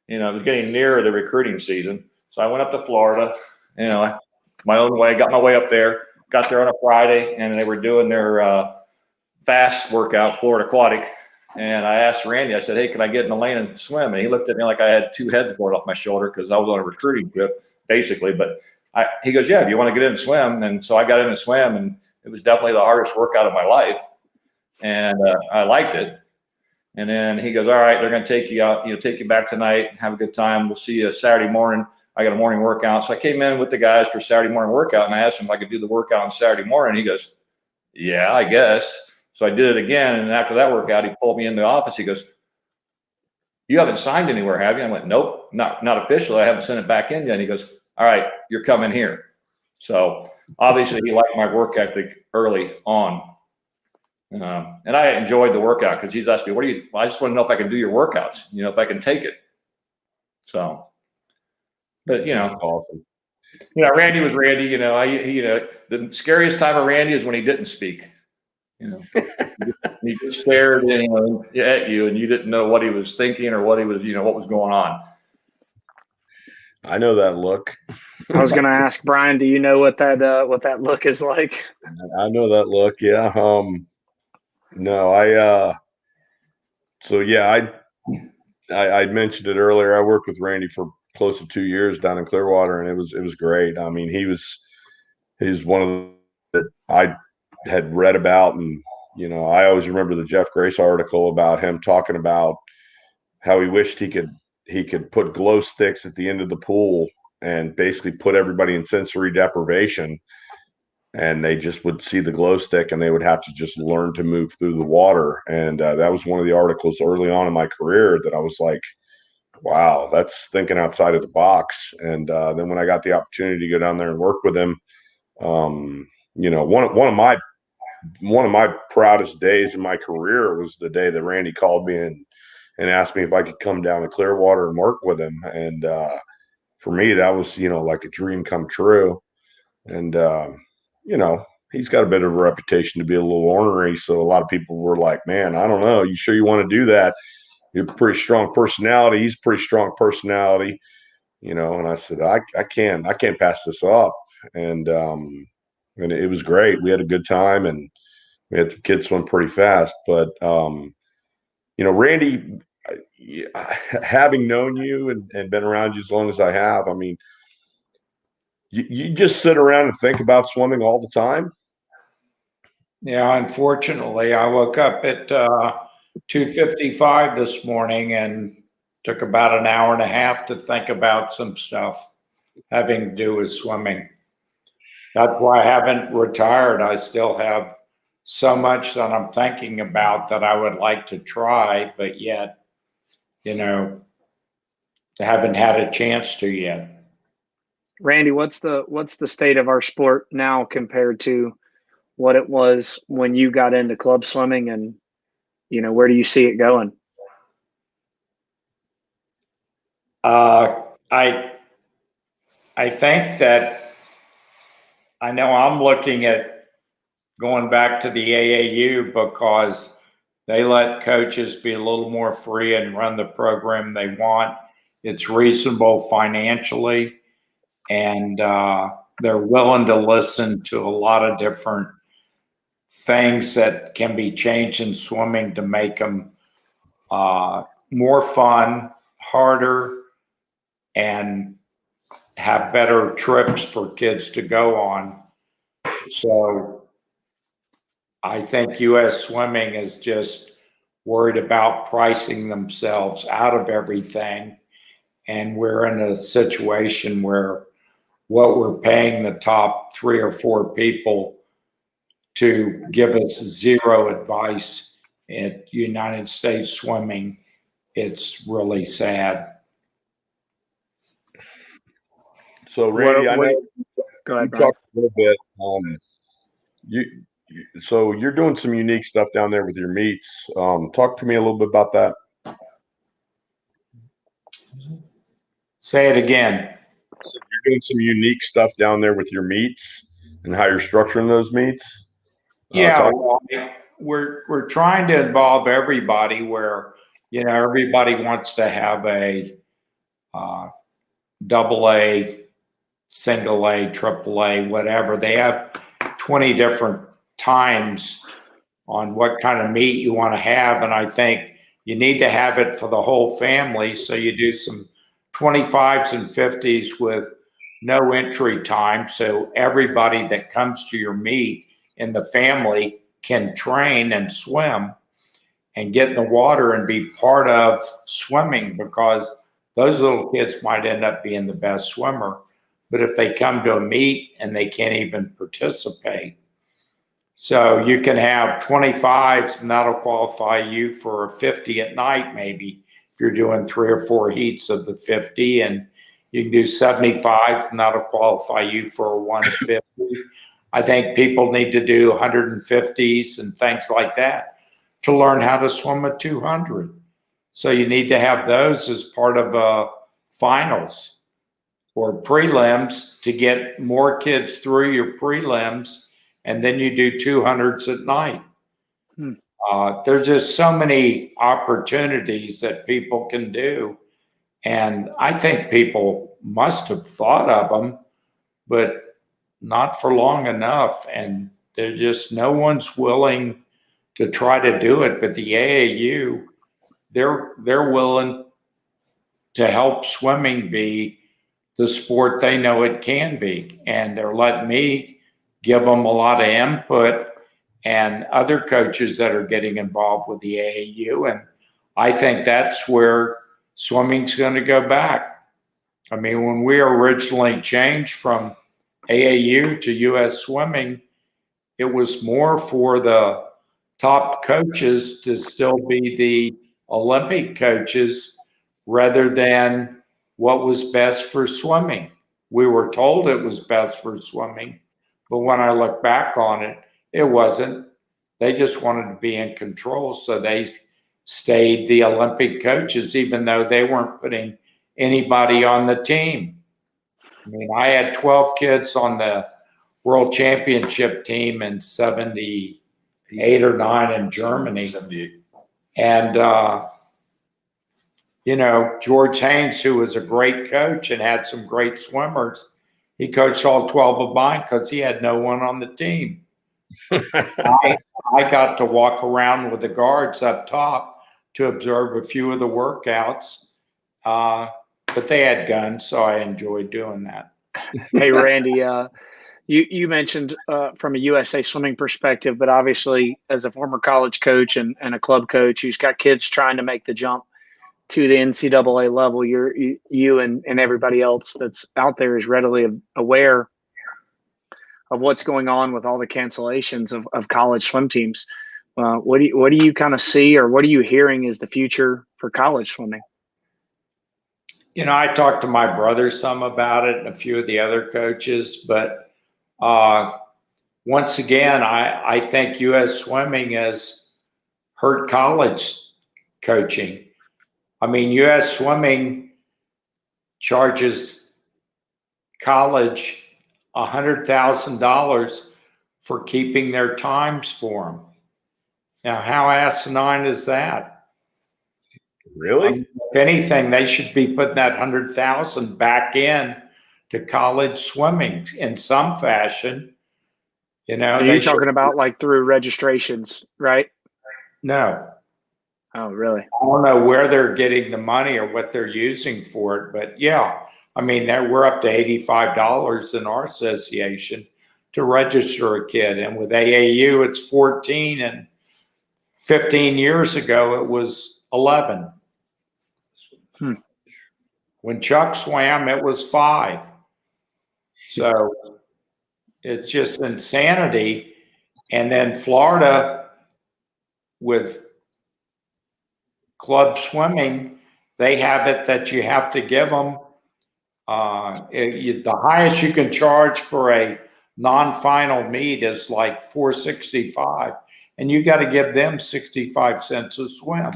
It was getting nearer the recruiting season. So I went up to Florida, my own way, got my way up there, got there on a Friday, and they were doing their fast workout, Florida Aquatic. And I asked Randy, I said, hey, can I get in the lane and swim? And he looked at me like I had two heads going off my shoulder because I was on a recruiting trip, basically. But he goes, yeah, if you want to get in and swim. And so I got in and swam, and it was definitely the hardest workout of my life. And I liked it. And then he goes, all right, they're going to take you out, take you back tonight, have a good time. We'll see you Saturday morning. I got a morning workout. So I came in with the guys for Saturday morning workout, and I asked him if I could do the workout on Saturday morning. He goes, yeah, I guess. So I did it again. And after that workout, he pulled me in the office. He goes, you haven't signed anywhere, have you? I went, nope, not officially. I haven't sent it back in yet. And he goes, all right, you're coming here. So obviously he liked my work ethic early on. And I enjoyed the workout because he's asking me, I just want to know if I can do your workouts, if I can take it. So, but, Awesome. Randy was Randy, the scariest time of Randy is when he didn't speak, he just stared at you, and you didn't know what he was thinking or what he was, what was going on. I know that look. I was going to ask Brian, do you know what that look is like? I know that look. Yeah. No, I mentioned it earlier. I worked with Randy for close to 2 years down in Clearwater, and it was great. I mean, he's one of the that I had read about and I always remember the Jeff Grace article about him talking about how he wished he could put glow sticks at the end of the pool and basically put everybody in sensory deprivation, and they just would see the glow stick and they would have to just learn to move through the water. And that was one of the articles early on in my career that I was like, wow, that's thinking outside of the box. And then when I got the opportunity to go down there and work with him, one of my proudest days in my career was the day that Randy called me and asked me if I could come down to Clearwater and work with him. And for me, that was, like a dream come true. And, he's got a bit of a reputation to be a little ornery. So a lot of people were like, man, I don't know. You sure you want to do that? You're a pretty strong personality. He's a pretty strong personality, and I said, I can't pass this up. And it was great. We had a good time and we had the kids swim pretty fast. But, Randy, having known you and been around you as long as I have, I mean, you just sit around and think about swimming all the time. Yeah, unfortunately, I woke up at 2:55 this morning and took about an hour and a half to think about some stuff having to do with swimming. That's why I haven't retired. I still have so much that I'm thinking about that I would like to try, but yet, I haven't had a chance to yet. Randy, what's the state of our sport now compared to what it was when you got into club swimming, and where do you see it going? I think that I know I'm looking at going back to the AAU because they let coaches be a little more free and run the program they want. It's reasonable financially, and they're willing to listen to a lot of different things that can be changed in swimming to make them more fun, harder, and have better trips for kids to go on. So I think U.S. Swimming is just worried about pricing themselves out of everything. And we're in a situation where what we're paying the top 3 or 4 people to give us zero advice at United States Swimming, it's really sad. So Randy, I know Go ahead, you talked a little bit. So you're doing some unique stuff down there with your meets. Talk to me a little bit about that. Say it again. So you're doing some unique stuff down there with your meets and how you're structuring those meets. Yeah, we're trying to involve everybody where, everybody wants to have a double A, single A, triple A, whatever. They have 20 different times on what kind of meet you want to have. And I think you need to have it for the whole family. So you do some 25s and 50s with no entry time. So everybody that comes to your meet in the family can train and swim and get in the water and be part of swimming, because those little kids might end up being the best swimmer. But if they come to a meet and they can't even participate, so you can have 25s and that'll qualify you for a 50 at night, maybe if you're doing 3 or 4 heats of the 50, and you can do 75 and that'll qualify you for a 150. I think people need to do 150s and things like that to learn how to swim a 200. So you need to have those as part of finals or prelims to get more kids through your prelims, and then you do 200s at night. There's just so many opportunities that people can do. And I think people must have thought of them, but not for long enough. And there's just no one's willing to try to do it. But the AAU, they're willing to help swimming be the sport they know it can be. And they're letting me give them a lot of input and other coaches that are getting involved with the AAU. And I think that's where swimming's going to go back. I mean, when we originally changed from AAU to U.S. Swimming, it was more for the top coaches to still be the Olympic coaches rather than what was best for swimming. We were told it was best for swimming, but when I look back on it, it wasn't. They just wanted to be in control, so they stayed the Olympic coaches, even though they weren't putting anybody on the team. I mean, I had 12 kids on the World Championship team in 78 or 9 in Germany. 78. And, you know, George Haynes, who was a great coach and had some great swimmers, he coached all 12 of mine because he had no one on the team. I got to walk around with the guards up top to observe a few of the workouts, but they had guns, so I enjoyed doing that. Hey, Randy, you mentioned from a USA Swimming perspective, but obviously as a former college coach and a club coach who's got kids trying to make the jump to the NCAA level, you and everybody else that's out there is readily aware of what's going on with all the cancellations of college swim teams. What do you kind of see, or what are you hearing is the future for college swimming? You know, I talked to my brother some about it and a few of the other coaches, but once again, I think U.S. Swimming has hurt college coaching. I mean, U.S. Swimming charges college $100,000 for keeping their times for them. Now, how asinine is that? Really? If anything, they should be putting that $100,000 back in to college swimming in some fashion. You know, Are you talking about like through registrations, right? No. Oh, really? I don't know where they're getting the money or what they're using for it, but yeah, I mean, we're up to $85 in our association to register a kid, and with AAU it's 14, and 15 years ago it was 11. When Chuck swam, it was 5. So it's just insanity. And then Florida, with club swimming, they have it that you have to give them the highest you can charge for a non-final meet is like $465, and you got to give them 65 cents a swim.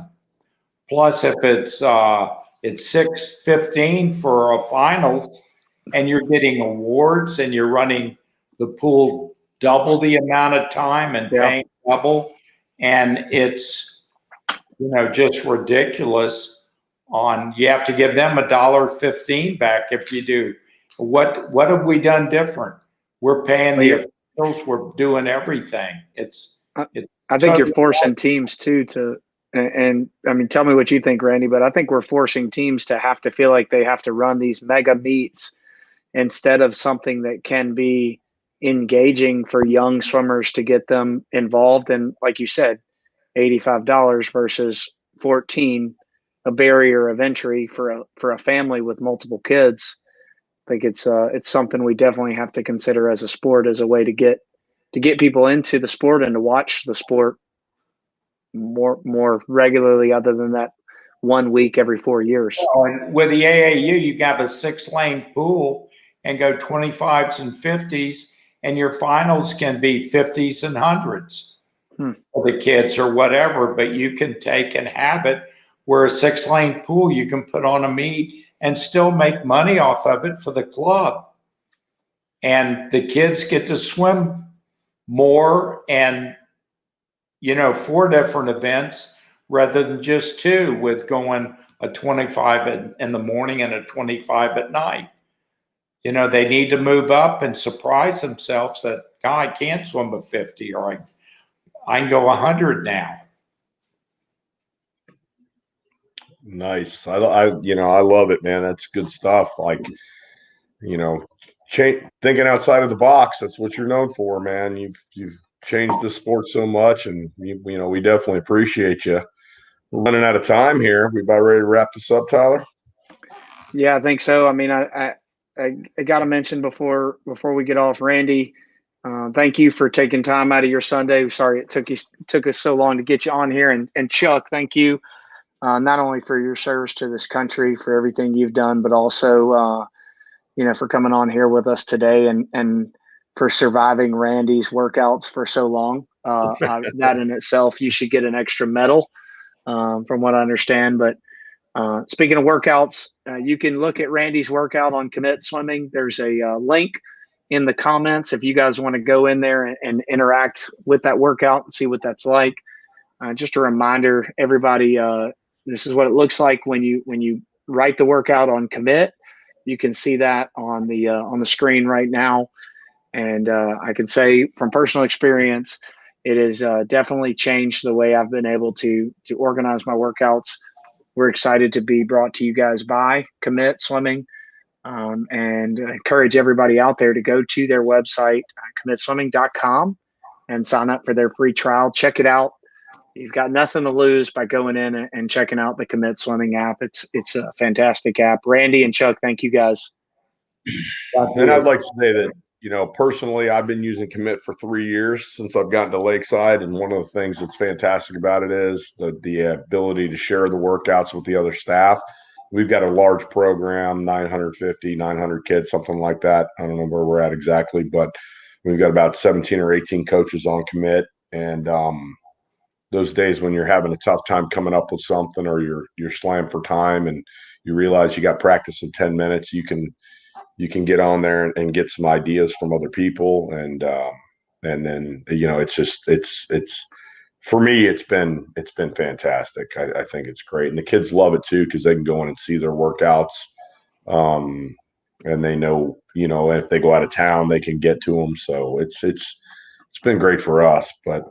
Plus, if it's $6.15 for a finals, and you're getting awards, and you're running the pool double the amount of time and paying double, and it's, you know, just ridiculous. You have to give them $1.15 back if you do. What have we done different? We're paying the officials. We're doing everything. I think you're forcing teams too and I mean, tell me what you think, Randy, but I think we're forcing teams to have to feel like they have to run these mega meets instead of something that can be engaging for young swimmers to get them involved. And like you said, $85 versus $14, a barrier of entry for a family with multiple kids. I think it's something we definitely have to consider as a sport, as a way to get people into the sport and to watch the sport more regularly, other than that 1 week every 4 years. And with the AAU, you have a 6-lane pool and go 25s and 50s, and your finals can be 50s and 100s for the kids or whatever, but you can take and have it where a 6-lane pool you can put on a meet and still make money off of it for the club. And the kids get to swim more and, you know, 4 different events rather than just 2, with going a 25 in the morning and a 25 at night. You know, they need to move up and surprise themselves that, God, I can't swim a 50, or I can go 100 now. Nice. I love it, man. That's good stuff. Like, you know, thinking outside of the box. That's what you're known for, man. You've changed the sport so much, and we definitely appreciate you. We're running out of time here. We about ready to wrap this up, Tyler? Yeah, I think so. I mean, I got to mention before we get off, Randy, thank you for taking time out of your Sunday. Sorry it took us so long to get you on here, and Chuck, thank you not only for your service to this country, for everything you've done, but also for coming on here with us today and for surviving Randy's workouts for so long. That in itself, you should get an extra medal, from what I understand. But speaking of workouts, you can look at Randy's workout on Commit Swimming. There's a link in the comments if you guys want to go in there and interact with that workout and see what that's like. Just a reminder, everybody, this is what it looks like when you write the workout on Commit. You can see that on the screen right now. And I can say from personal experience, it has definitely changed the way I've been able to organize my workouts. We're excited to be brought to you guys by Commit Swimming, and encourage everybody out there to go to their website, commitswimming.com, and sign up for their free trial. Check it out. You've got nothing to lose by going in and checking out the Commit Swimming app. It's a fantastic app. Randy and Chuck, thank you guys. And I'd like to say that, personally, I've been using Commit for 3 years since I've gotten to Lakeside. And one of the things that's fantastic about it is the ability to share the workouts with the other staff. We've got a large program, 900 kids, something like that. I don't know where we're at exactly, but we've got about 17 or 18 coaches on Commit. And those days when you're having a tough time coming up with something, or you're slammed for time and you realize you got practice in 10 minutes, you can get on there and get some ideas from other people. And then, it's for me, it's been fantastic. I think it's great. And the kids love it too, because they can go in and see their workouts. And they know, if they go out of town, they can get to them. So it's been great for us. But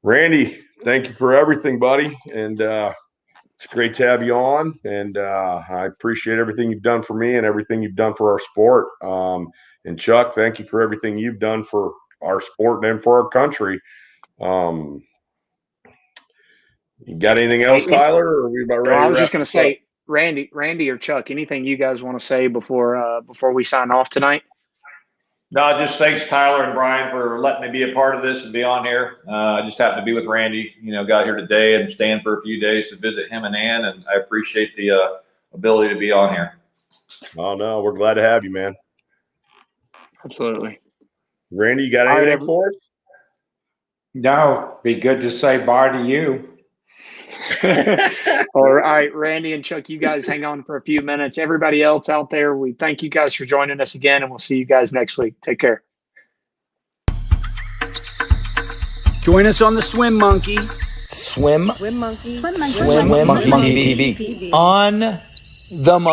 Randy, thank you for everything, buddy. And it's great to have you on. And I appreciate everything you've done for me and everything you've done for our sport. And Chuck, thank you for everything you've done for our sport and for our country. You got anything else, Tyler? Or are we about ready? I was just going to say, Randy or Chuck, anything you guys want to say before we sign off tonight? No, just thanks, Tyler and Brian, for letting me be a part of this and be on here. I just happened to be with Randy, got here today and staying for a few days to visit him and Ann, and I appreciate the ability to be on here. Oh, no, we're glad to have you, man. Absolutely. Randy, you got anything for us? No, be good to say bye to you. All right, Randy and Chuck, you guys hang on for a few minutes. Everybody else out there, we thank you guys for joining us again, and we'll see you guys next week. Take care. Join us on the Swim Monkey. Swim Swim monkey. Monkey TV. On the Monkey.